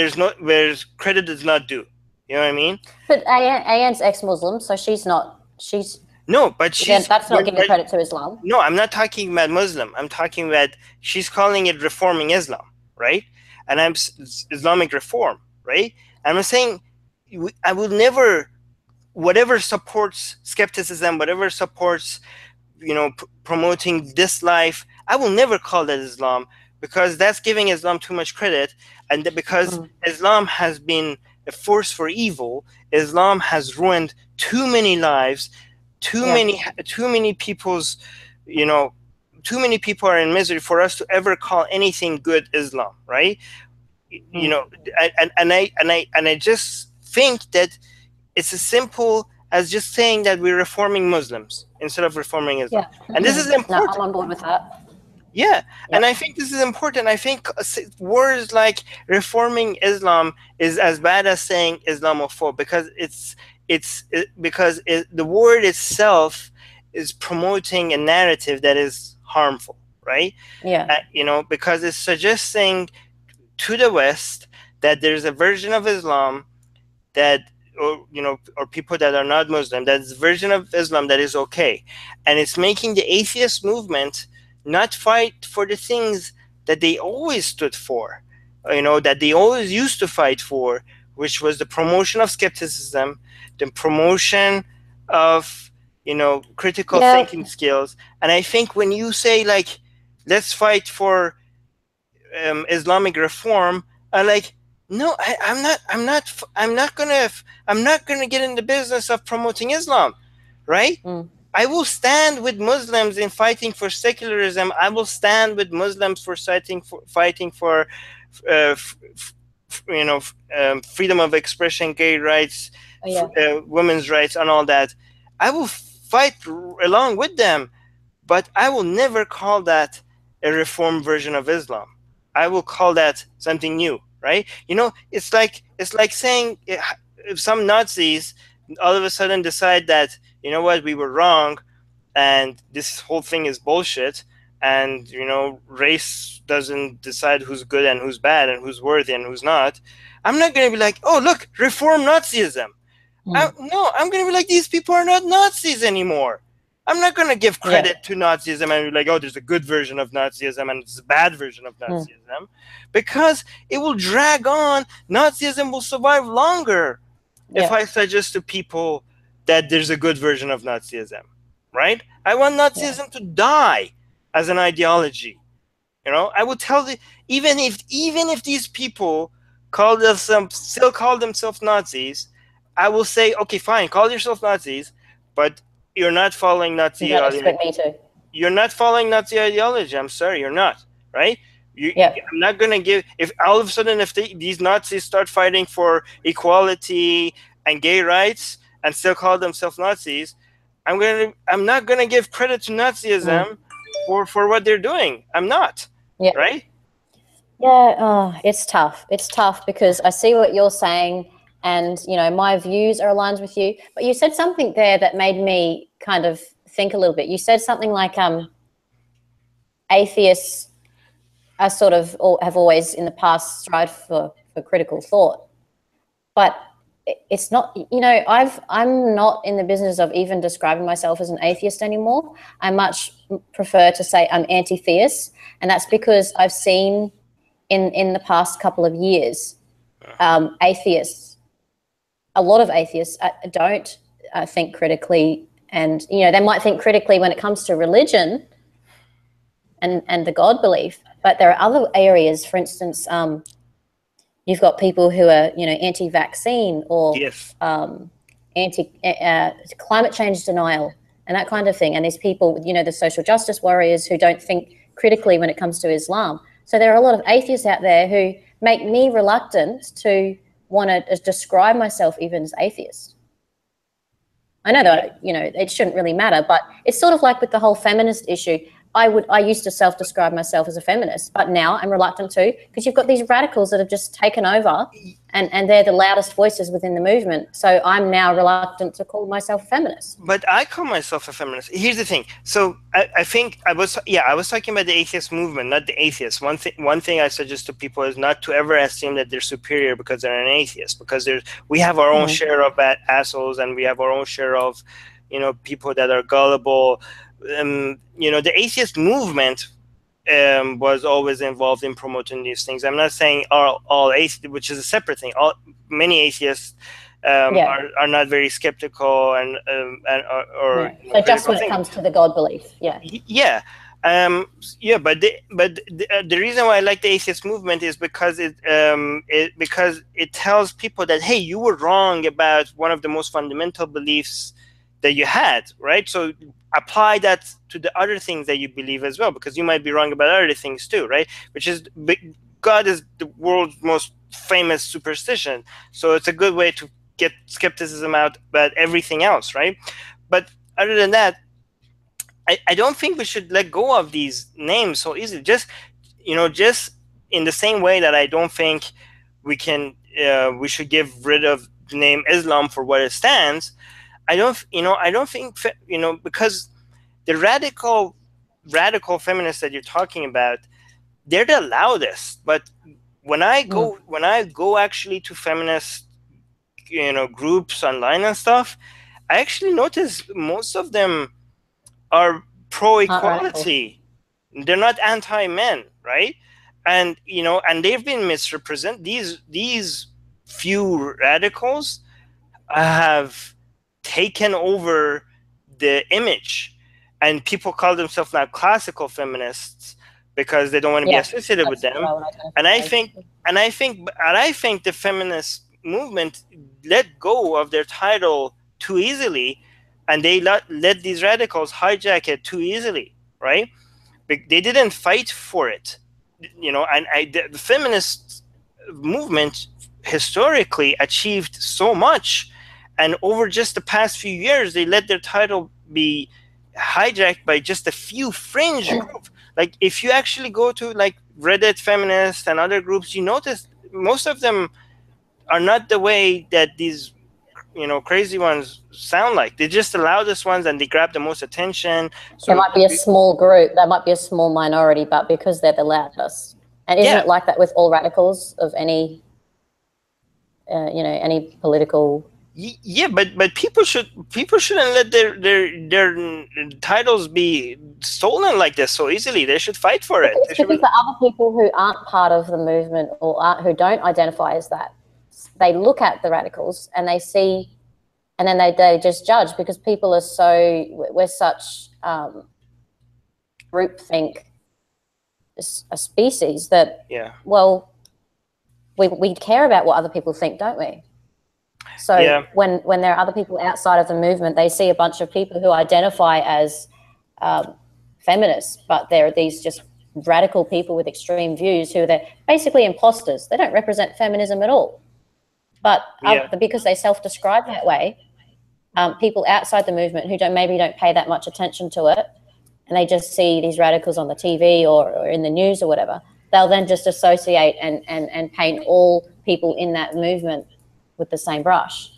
is not due. You know what I mean? But Ayan's ex-Muslim, so she's no, but that's not giving credit to Islam. No, I'm not talking about Muslim. I'm talking about she's calling it reforming Islam, right? And I'm Islamic reform, right? And I'm saying I will never, whatever supports skepticism, whatever supports, promoting this life, I will never call that Islam, because that's giving Islam too much credit. And because Islam has been a force for evil, Islam has ruined too many lives, too many people's, too many people are in misery for us to ever call anything good Islam, right? And I just think that it's as simple as just saying that we're reforming Muslims instead of reforming Islam. And this is important. No, I'm on board with that. Yeah, and I think this is important. I think words like reforming Islam is as bad as saying Islamophobe, because the word itself is promoting a narrative that is harmful, right? Yeah. Because it's suggesting to the West that there's a version of Islam that, or people that are not Muslim, that's a version of Islam that is okay, and it's making the atheist movement not fight for the things that they always stood for, that they always used to fight for, which was the promotion of skepticism, the promotion of, critical thinking skills. And I think when you say, like, let's fight for Islamic reform, I'm like, no, I'm not gonna get in the business of promoting Islam, right? I will stand with Muslims in fighting for secularism. I will stand with Muslims for fighting for freedom of expression, gay rights, women's rights, and all that. I will fight along with them, but I will never call that a reformed version of Islam. I will call that something new, right? It's like saying if some Nazis all of a sudden decide that, you know what, we were wrong, and this whole thing is bullshit, and race doesn't decide who's good and who's bad and who's worthy and who's not. I'm not going to be like, oh, look, reform Nazism. No, I'm going to be like, these people are not Nazis anymore. I'm not going to give credit to Nazism and be like, oh, there's a good version of Nazism and it's a bad version of Nazism, because it will drag on. Nazism will survive longer if I suggest to people that there's a good version of Nazism, right? I want Nazism to die as an ideology. I will tell even if these people still call themselves Nazis, I will say, okay, fine, call yourself Nazis, but you're not following Nazi ideology. You're not following Nazi ideology. I'm sorry, you're not, right? I'm not going to give, if all of a sudden, if these Nazis start fighting for equality and gay rights and still call themselves Nazis, I'm not going to give credit to Nazism for what they're doing. I'm not, right? Yeah, it's tough. It's tough because I see what you're saying, and my views are aligned with you. But you said something there that made me kind of think a little bit. You said something like atheists are sort of, or have always in the past strived for critical thought, but it's not. I'm not in the business of even describing myself as an atheist anymore. I much prefer to say I'm anti-theist, and that's because I've seen in the past couple of years, a lot of atheists don't think critically, and they might think critically when it comes to religion and the God belief, but there are other areas. For instance, you've got people who are anti-vaccine or anti-climate change denial and that kind of thing, and there's people, the social justice warriors who don't think critically when it comes to Islam. So there are a lot of atheists out there who make me reluctant to want to describe myself even as atheist. I know that, it shouldn't really matter, but it's sort of like with the whole feminist issue. I used to self-describe myself as a feminist, but now I'm reluctant to, because you've got these radicals that have just taken over, and they're the loudest voices within the movement. So I'm now reluctant to call myself a feminist. But I call myself a feminist. Here's the thing. So I think I was talking about the atheist movement, not the atheists. One thing I suggest to people is not to ever assume that they're superior because they're an atheist, because we have our own share of bad assholes, and we have our own share of, people that are gullible. The atheist movement was always involved in promoting these things. I'm not saying all atheists, which is a separate thing. Many atheists are not very skeptical so just when it comes to the God belief, but the reason why I like the atheist movement is because because it tells people that, hey, you were wrong about one of the most fundamental beliefs that you had, right? So apply that to the other things that you believe as well, because you might be wrong about other things too, right? Which is, God is the world's most famous superstition, so it's a good way to get skepticism out about everything else, right? But other than that, I don't think we should let go of these names so easily. Just in the same way that I don't think we should get rid of the name Islam for what it stands. I don't think because the radical feminists that you're talking about, they're the loudest. But when I go actually to feminist groups online and stuff, I actually notice most of them are pro-equality. They're not anti-men, right? And they've been misrepresented. These few radicals have taken over the image, and people call themselves now classical feminists because they don't want to be associated with them. And I think the feminist movement let go of their title too easily, and they let these radicals hijack it too easily, right? They didn't fight for it, and the feminist movement historically achieved so much, and over just the past few years they let their title be hijacked by just a few fringe groups. Like, if you actually go to like Reddit feminists and other groups, you notice most of them are not the way that these crazy ones sound like. They're just the loudest ones, and they grab the most attention. So there might be a small group, there might be a small minority, but because they're the loudest. And isn't it like that with all radicals of any any political? Yeah, but people shouldn't let their titles be stolen like this so easily. They should fight for it. Because the other people who aren't part of the movement or who don't identify as that, they look at the radicals and they see, and then they just judge, because people are we're such groupthink a species that well, we care about what other people think, don't we? So when there are other people outside of the movement, they see a bunch of people who identify as feminists, but they're these just radical people with extreme views who they're basically imposters. They don't represent feminism at all. But because they self-describe that way, people outside the movement who maybe don't pay that much attention to it, and they just see these radicals on the TV or in the news or whatever, they'll then just associate and paint all people in that movement with the same brush.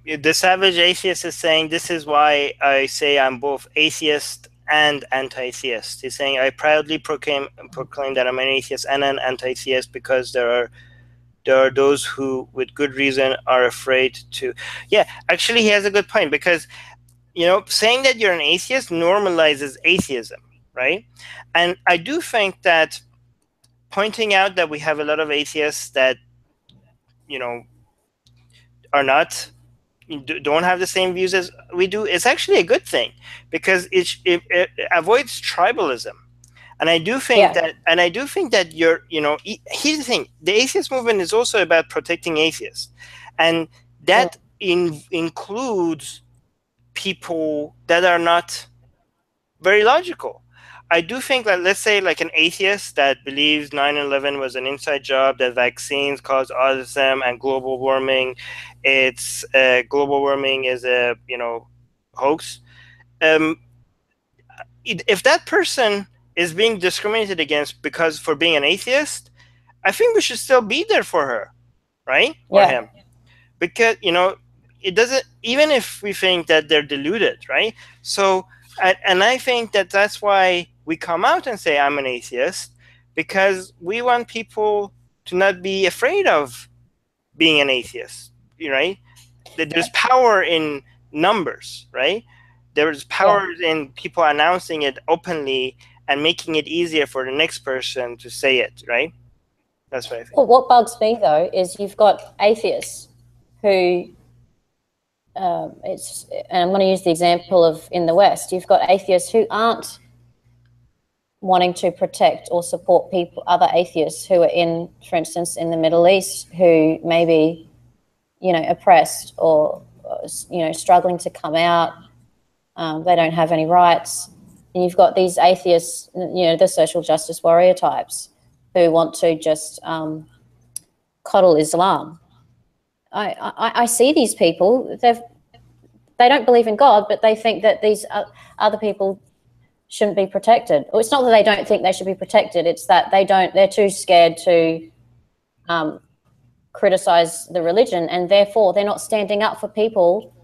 The savage atheist is saying, this is why I say I'm both atheist and anti-theist. He's saying, I proudly proclaim that I'm an atheist and an anti-theist, because there are those who, with good reason, are afraid to. Yeah, actually, he has a good point, because saying that you're an atheist normalizes atheism, right? And I do think that pointing out that we have a lot of atheists that don't have the same views as we do is actually a good thing, because it avoids tribalism. And I do think that here's the thing: the atheist movement is also about protecting atheists, and that includes people that are not very logical. I do think that, let's say, like an atheist that believes 9/11 was an inside job, that vaccines cause autism, and global warming is a hoax. if that person is being discriminated against for being an atheist, I think we should still be there for her, right? Or him. Because, it doesn't, even if we think that they're deluded, right? So, and I think that that's why we come out and say, I'm an atheist, because we want people to not be afraid of being an atheist, right? There's power in numbers, right? There's power in people announcing it openly and making it easier for the next person to say it, right? That's what I think. Well, what bugs me, though, is you've got atheists who, and I'm going to use the example of in the West, you've got atheists who aren't wanting to protect or support other atheists who are in, for instance, in the Middle East, who may be, oppressed or, struggling to come out. They don't have any rights. And you've got these atheists, the social justice warrior types who want to just coddle Islam. I see these people. They don't believe in God, but they think that these other people shouldn't be protected. Or it's not that they don't think they should be protected. It's that they're too scared to criticize the religion, and therefore they're not standing up for people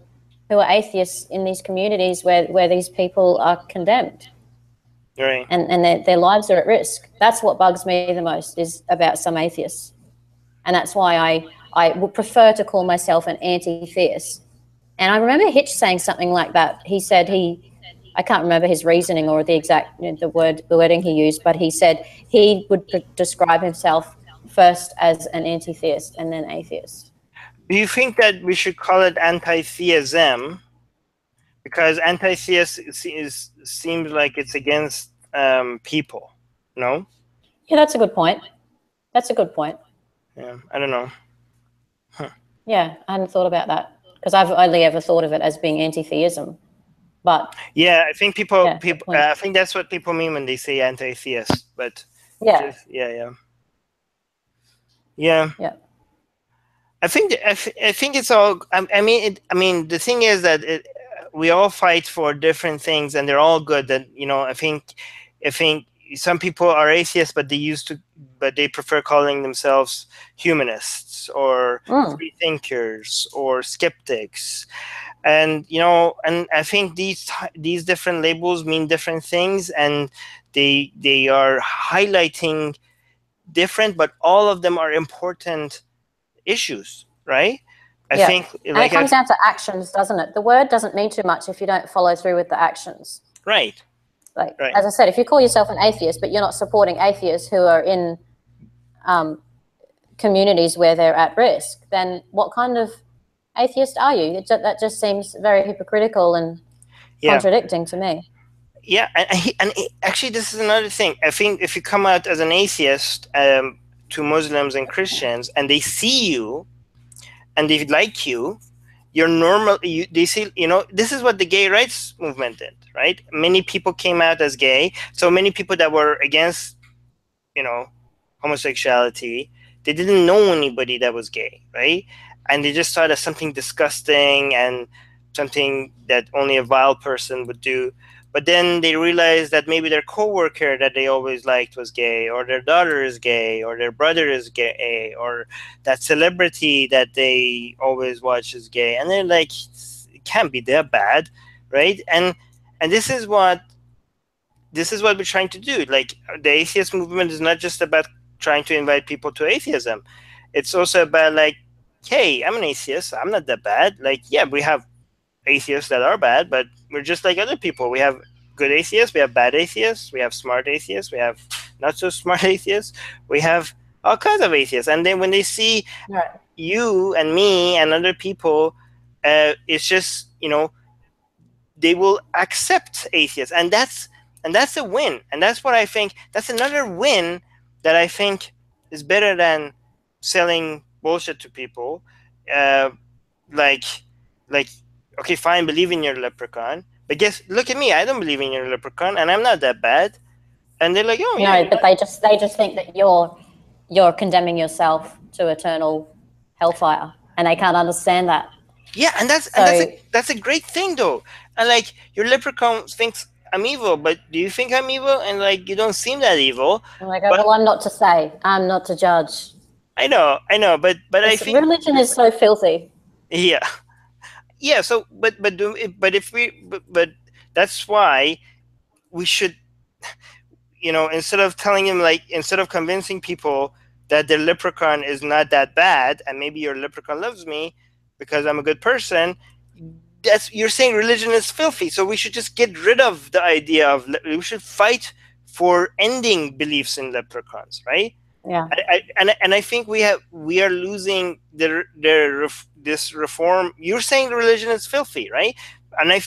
who are atheists in these communities where these people are condemned. Right. And their lives are at risk. That's what bugs me the most, is about some atheists. And that's why I would prefer to call myself an anti-theist. And I remember Hitch saying something like that. He said I can't remember his reasoning or the exact the wording he used, but he said he would describe himself first as an anti-theist and then atheist. Do you think that we should call it anti-theism? Because anti-theist seems like it's against people, no? Yeah, that's a good point. That's a good point. Yeah, I don't know. Huh. Yeah, I hadn't thought about that, because I've only ever thought of it as being anti-theism. But yeah, I think I think that's what people mean when they say anti-theist. But yeah, yeah. I think it's all. I mean, the thing is that we all fight for different things, and they're all good. That I think some people are atheists, but they prefer calling themselves humanists or free thinkers or skeptics. And and I think these different labels mean different things, and they are highlighting different, but all of them are important issues, right? I think, and it comes down to actions, doesn't it? The word doesn't mean too much if you don't follow through with the actions. Right. Like, as I said, if you call yourself an atheist, but you're not supporting atheists who are in communities where they're at risk, then what kind of atheist are you? That just seems very hypocritical and contradicting to me. Yeah, and actually, this is another thing. I think if you come out as an atheist to Muslims and Christians, and they see you, and they like you, you're normal. They see, this is what the gay rights movement did, right? Many people came out as gay. So many people that were against, homosexuality, they didn't know anybody that was gay, right? And they just saw it as something disgusting and something that only a vile person would do. But then they realized that maybe their coworker that they always liked was gay, or their daughter is gay, or their brother is gay, or that celebrity that they always watch is gay. And they're like, it can't be that bad, right? And this is what we're trying to do. Like, the atheist movement is not just about trying to invite people to atheism. It's also about, like, hey, I'm an atheist. I'm not that bad. Like, yeah, we have atheists that are bad, but we're just like other people. We have good atheists, we have bad atheists, we have smart atheists, we have not so smart atheists, we have all kinds of atheists. And then when they see you and me and other people, it's just, they will accept atheists, and that's a win. And that's what I think, that's another win that I think is better than selling bullshit to people. Like, okay, fine, believe in your leprechaun, but look at me, I don't believe in your leprechaun, and I'm not that bad. And they're like, oh, no, but they just think that you're condemning yourself to eternal hellfire, and they can't understand that. Yeah, and that's a great thing, though. And like, your leprechaun thinks I'm evil, but do you think I'm evil? And like, you don't seem that evil. And I go, well, I'm not to say, I'm not to judge. I know, but I think religion is so filthy. Yeah, yeah. So, but if we, but that's why we should, instead of telling him, like, instead of convincing people that their leprechaun is not that bad, and maybe your leprechaun loves me because I'm a good person, you're saying religion is filthy. So we should just get rid of the idea of, we should fight for ending beliefs in leprechauns, right? Yeah. And I think we are losing this reform. You're saying religion is filthy, right?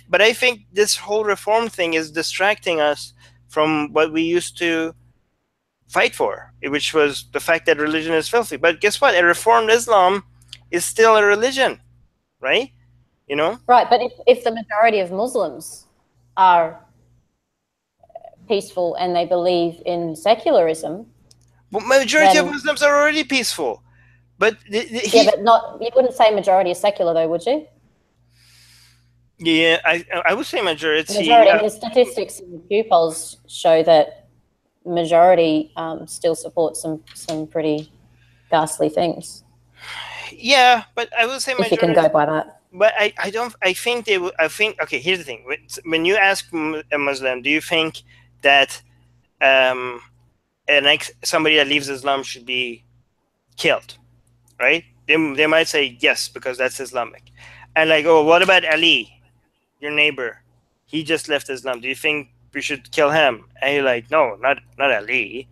But I think this whole reform thing is distracting us from what we used to fight for, which was the fact that religion is filthy. But guess what? A reformed Islam is still a religion, right? Right, but if the majority of Muslims are peaceful and they believe in secularism, well, majority of Muslims are already peaceful. But but you wouldn't say majority is secular, though, would you? Yeah, I would say majority. The statistics in the Pew polls show that majority still support some pretty ghastly things. Yeah, but I would say majority. If you can go by that. But I don't. I think they would. I think, okay. Here's the thing: when you ask a Muslim, do you think that somebody that leaves Islam should be killed? Right? They might say yes, because that's Islamic. And like, oh, what about Ali, your neighbor? He just left Islam. Do you think we should kill him? And you're like, no, not Ali.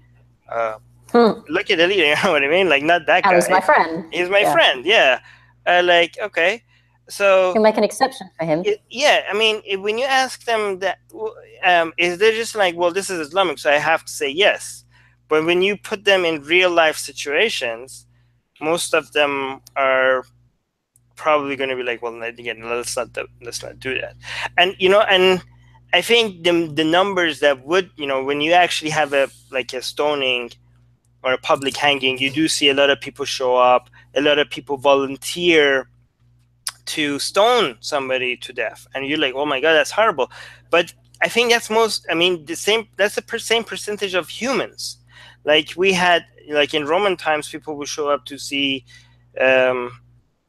Look at Ali. You know what I mean? Like, not that guy. He's my friend. He's my friend. Yeah. Like, okay. So you can make an exception for him. Yeah, I mean, when you ask them that, is they just like, well, this is Islamic, so I have to say yes. But when you put them in real life situations, most of them are probably going to be like, well, again, let's not do that. And and I think the numbers that would, when you actually have a stoning or a public hanging, you do see a lot of people show up, a lot of people volunteer to stone somebody to death, and you're like, oh my god, that's horrible. But I think that's that's the same percentage of humans. Like, we had, like, in Roman times, people would show up to see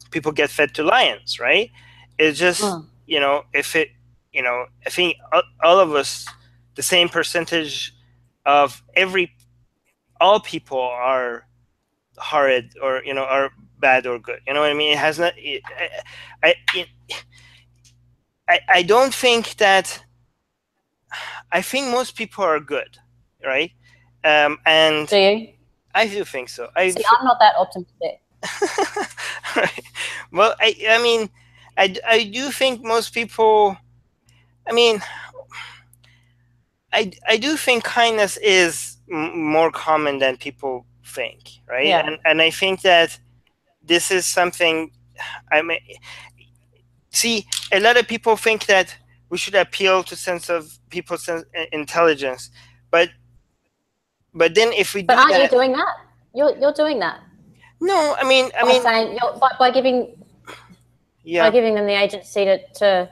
people get fed to lions, right? It's just if it, I think all of us, the same percentage of all people are horrid, or are bad or good. You know what I mean? It has not. I don't think that. I think most people are good, right? And do you? I do think so. I'm not that optimistic. Right. Well, I mean, I do think most people. I mean, I do think kindness is more common than people think, right? Yeah. And I think that this is something. I mean, see, a lot of people think that we should appeal to people's intelligence, but then if we do that, aren't you doing that? You're doing that. No, I mean, saying by giving them the agency to.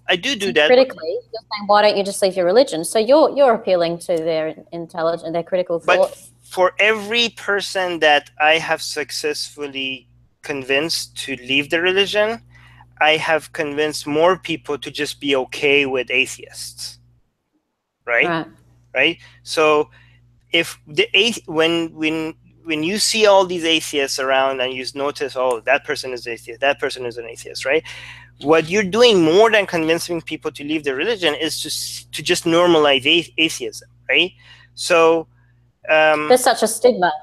I do that critically. You're saying, why don't you just leave your religion? So you're appealing to their intelligence, their critical thought. But for every person that I have successfully convinced to leave the religion, I have convinced more people to just be okay with atheists. Right? So if when you see all these atheists around and you notice, oh, that person is atheist, that person is an atheist, right? What you're doing more than convincing people to leave the religion is to just normalize atheism, right? So there's such a stigma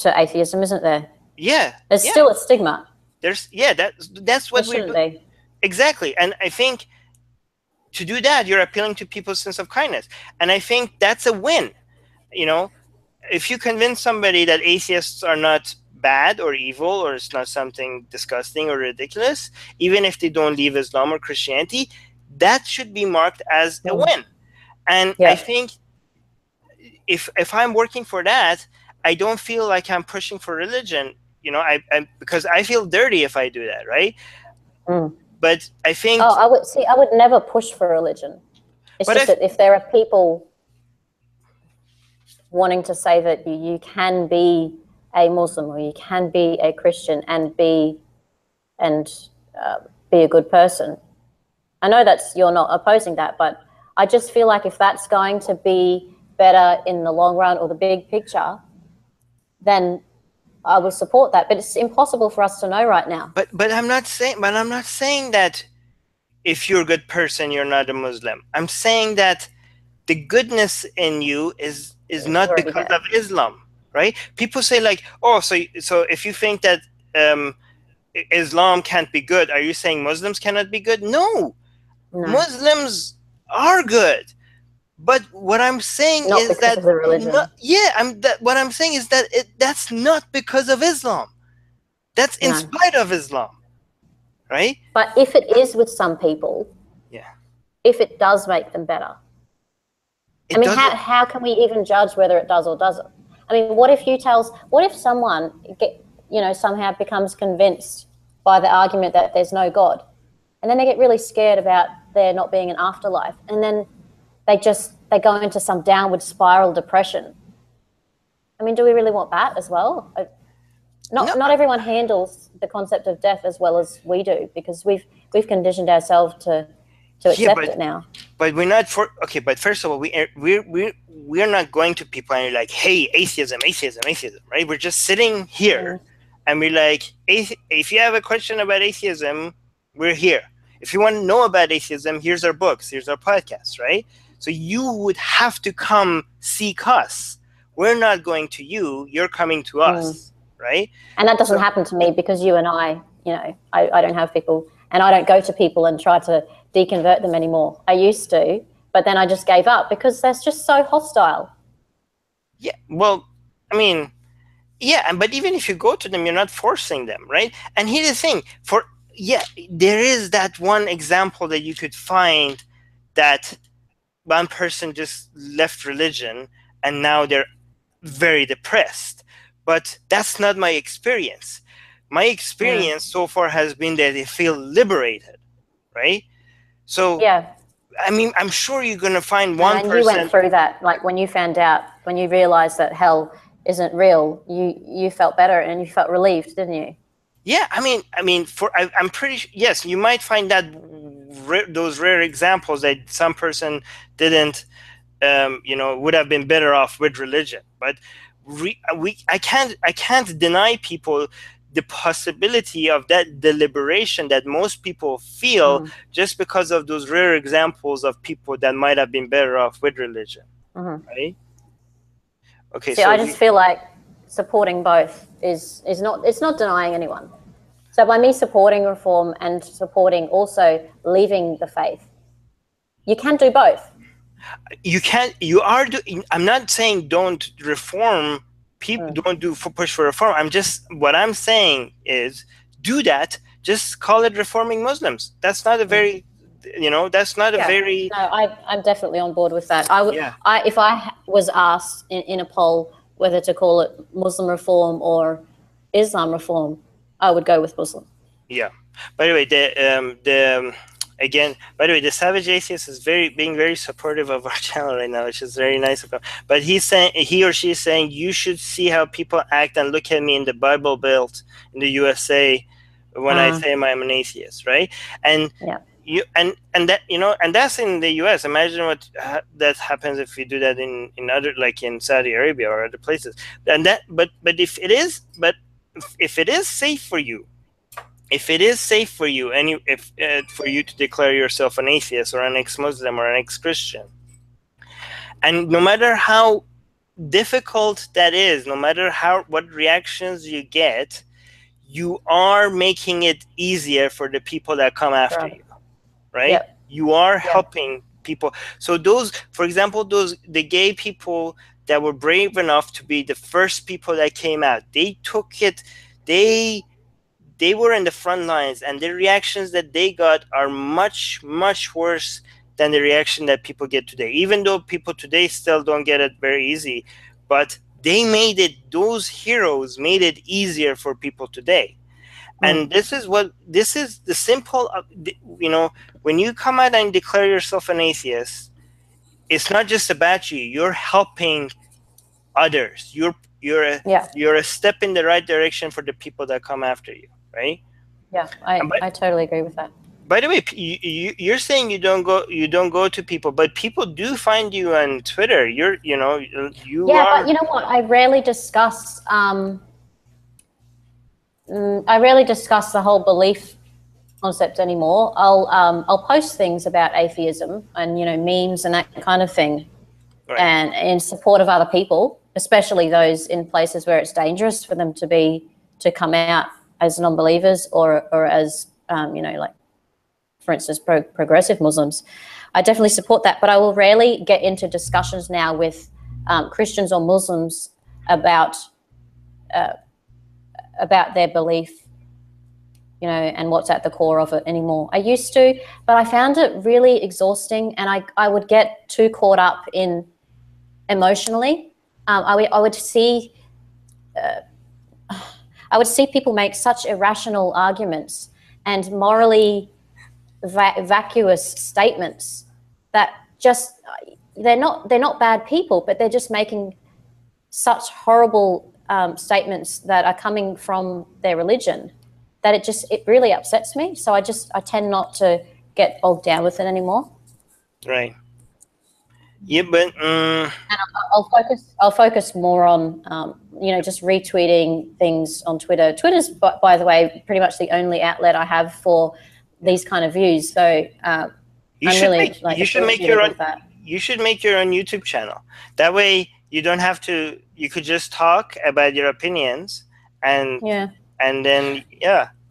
to atheism, isn't there? Yeah, there's still a stigma. That's what we do. Exactly. And I think to do that, you're appealing to people's sense of kindness, and I think that's a win. If you convince somebody that atheists are not bad or evil, or it's not something disgusting or ridiculous, even if they don't leave Islam or Christianity, that should be marked as a win. And I think if I'm working for that, I don't feel like I'm pushing for religion, because I feel dirty if I do that, right? But I think I would never push for religion. It's just that if there are people wanting to say that you can be a Muslim or you can be a Christian and be a good person, I know you're not opposing that, but I just feel like if that's going to be better in the long run or the big picture, then I will support that. But it's impossible for us to know right now. But I'm not saying that if you're a good person, you're not a Muslim. I'm saying that the goodness in you is not because of Islam, right? People say like, oh, so if you think that Islam can't be good, are you saying Muslims cannot be good? No. Muslims are good. But what I'm saying is that of the religion. What I'm saying is that that's not because of Islam. That's in spite of Islam, right? But if it is with some people, if it does make them better, I mean, how can we even judge whether it does or doesn't? I mean, what if someone somehow becomes convinced by the argument that there's no God, and then they get really scared about there not being an afterlife, and then they go into some downward spiral depression. I mean, do we really want that as well? Not everyone handles the concept of death as well as we do, because we've conditioned ourselves to accept it now. But we're not but first of all, we're not going to people and you're like, hey, atheism, right? We're just sitting here and we're like, if you have a question about atheism, we're here. If you want to know about atheism, here's our books, here's our podcasts, right? So you would have to come seek us. We're not going to you, you're coming to us, right? And that doesn't happen to me because you and I don't have people, and I don't go to people and try to deconvert them anymore. I used to, but then I just gave up because that's just so hostile. Yeah, well, I mean, but even if you go to them, you're not forcing them, right? And here's the thing, there is that one example that you could find that one person just left religion and now they're very depressed. But that's not my experience. My experience so far has been that they feel liberated, right? So, I mean, I'm sure you're going to find one person. And you went through that, like when you realized that hell isn't real, you felt better and you felt relieved, didn't you? Yeah, I mean, I'm pretty sure, yes, you might find that those rare examples that some person didn't, would have been better off with religion. But I can't deny people the possibility of that deliberation that most people feel just because of those rare examples of people that might have been better off with religion, right? Okay, so I just feel like supporting both is not denying anyone. So by me supporting reform and supporting also leaving the faith, you can do both. I'm not saying don't reform people, don't push for reform. What I'm saying is do that. Just call it reforming Muslims. That's not a very, that's not a very. No, I'm definitely on board with that. If I was asked in a poll whether to call it Muslim reform or Islam reform, I would go with Muslim. Yeah. By the way, the Savage Atheist is being very supportive of our channel right now, which is very nice of him. But he or she is saying you should see how people act and look at me in the Bible Belt in the USA when I say I'm an atheist, right? And and that's in the US. Imagine what that happens if you do that in other, like in Saudi Arabia or other places. And but if it is safe for you, and for you to declare yourself an atheist or an ex-Muslim or an ex-Christian, and no matter how difficult that is, no matter what reactions you get, you are making it easier for the people that come after you, right? Yep. You are helping people. So for example, the gay people that were brave enough to be the first people that came out, they took it, they were in the front lines, and the reactions that they got are much, much worse than the reaction that people get today. Even though people today still don't get it very easy, but those heroes made it easier for people today. And this is the simple, when you come out and declare yourself an atheist, it's not just about you. You're helping others. You're a step in the right direction for the people that come after you, right? Yeah, I totally agree with that. By the way, you're saying you don't go to people, but people do find you on Twitter. You Yeah, but you know what? I rarely discuss the whole belief concept anymore. I'll post things about atheism and memes and that kind of thing, right. And in support of other people, especially those in places where it's dangerous for them to come out as non-believers or as like, for instance, progressive Muslims. I definitely support that, but I will rarely get into discussions now with Christians or Muslims about their belief, and what's at the core of it anymore. I used to, but I found it really exhausting, and I would get too caught up in emotionally. I would see people make such irrational arguments and morally vacuous statements that just they're not bad people, but they're just making such horrible statements that are coming from their religion that it really upsets me. So I tend not to get bogged down with it anymore. Right. Yeah, but and I'll focus more on just retweeting things on Twitter. Twitter's, by the way, pretty much the only outlet I have for these kind of views. So you should make your own YouTube channel. That way you don't have to. You could just talk about your opinions and then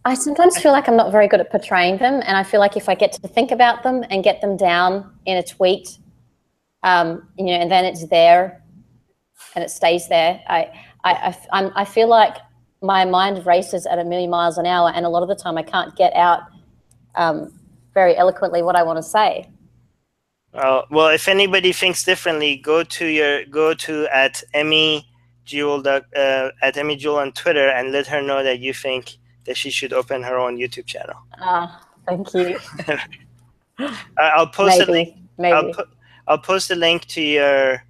I sometimes feel like I'm not very good at portraying them, and I feel like if I get to think about them and get them down in a tweet, and then it's there and it stays there. I feel like my mind races at 1,000,000 miles an hour, and a lot of the time I can't get out very eloquently what I want to say. Well, if anybody thinks differently, go to at Emmy Jewel on Twitter and let her know that you think that she should open her own YouTube channel. Thank you. I'll post a link. Maybe. I'll post a link to your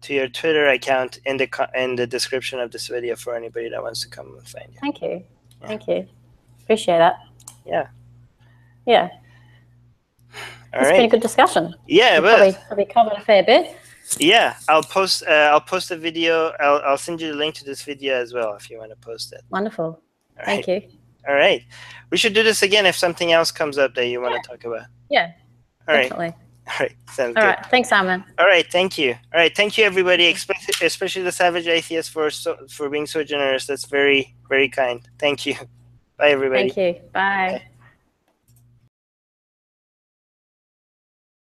Twitter account in the description of this video for anybody that wants to come and find you. Thank you. Yeah. Thank you. Appreciate that. Yeah. Yeah. It's been a good discussion. Yeah, we probably covered a fair bit. Yeah, I'll post a video. I'll send you the link to this video as well if you want to post it. Wonderful. Thank you. All right. We should do this again if something else comes up that you want to talk about. Yeah. All right. Definitely. All right. Sounds good. All right. Thanks, Armin. All right. Thank you. All right. Thank you, everybody, especially the Savage Atheist for being so generous. That's very, very kind. Thank you. Bye, everybody. Thank you. Bye.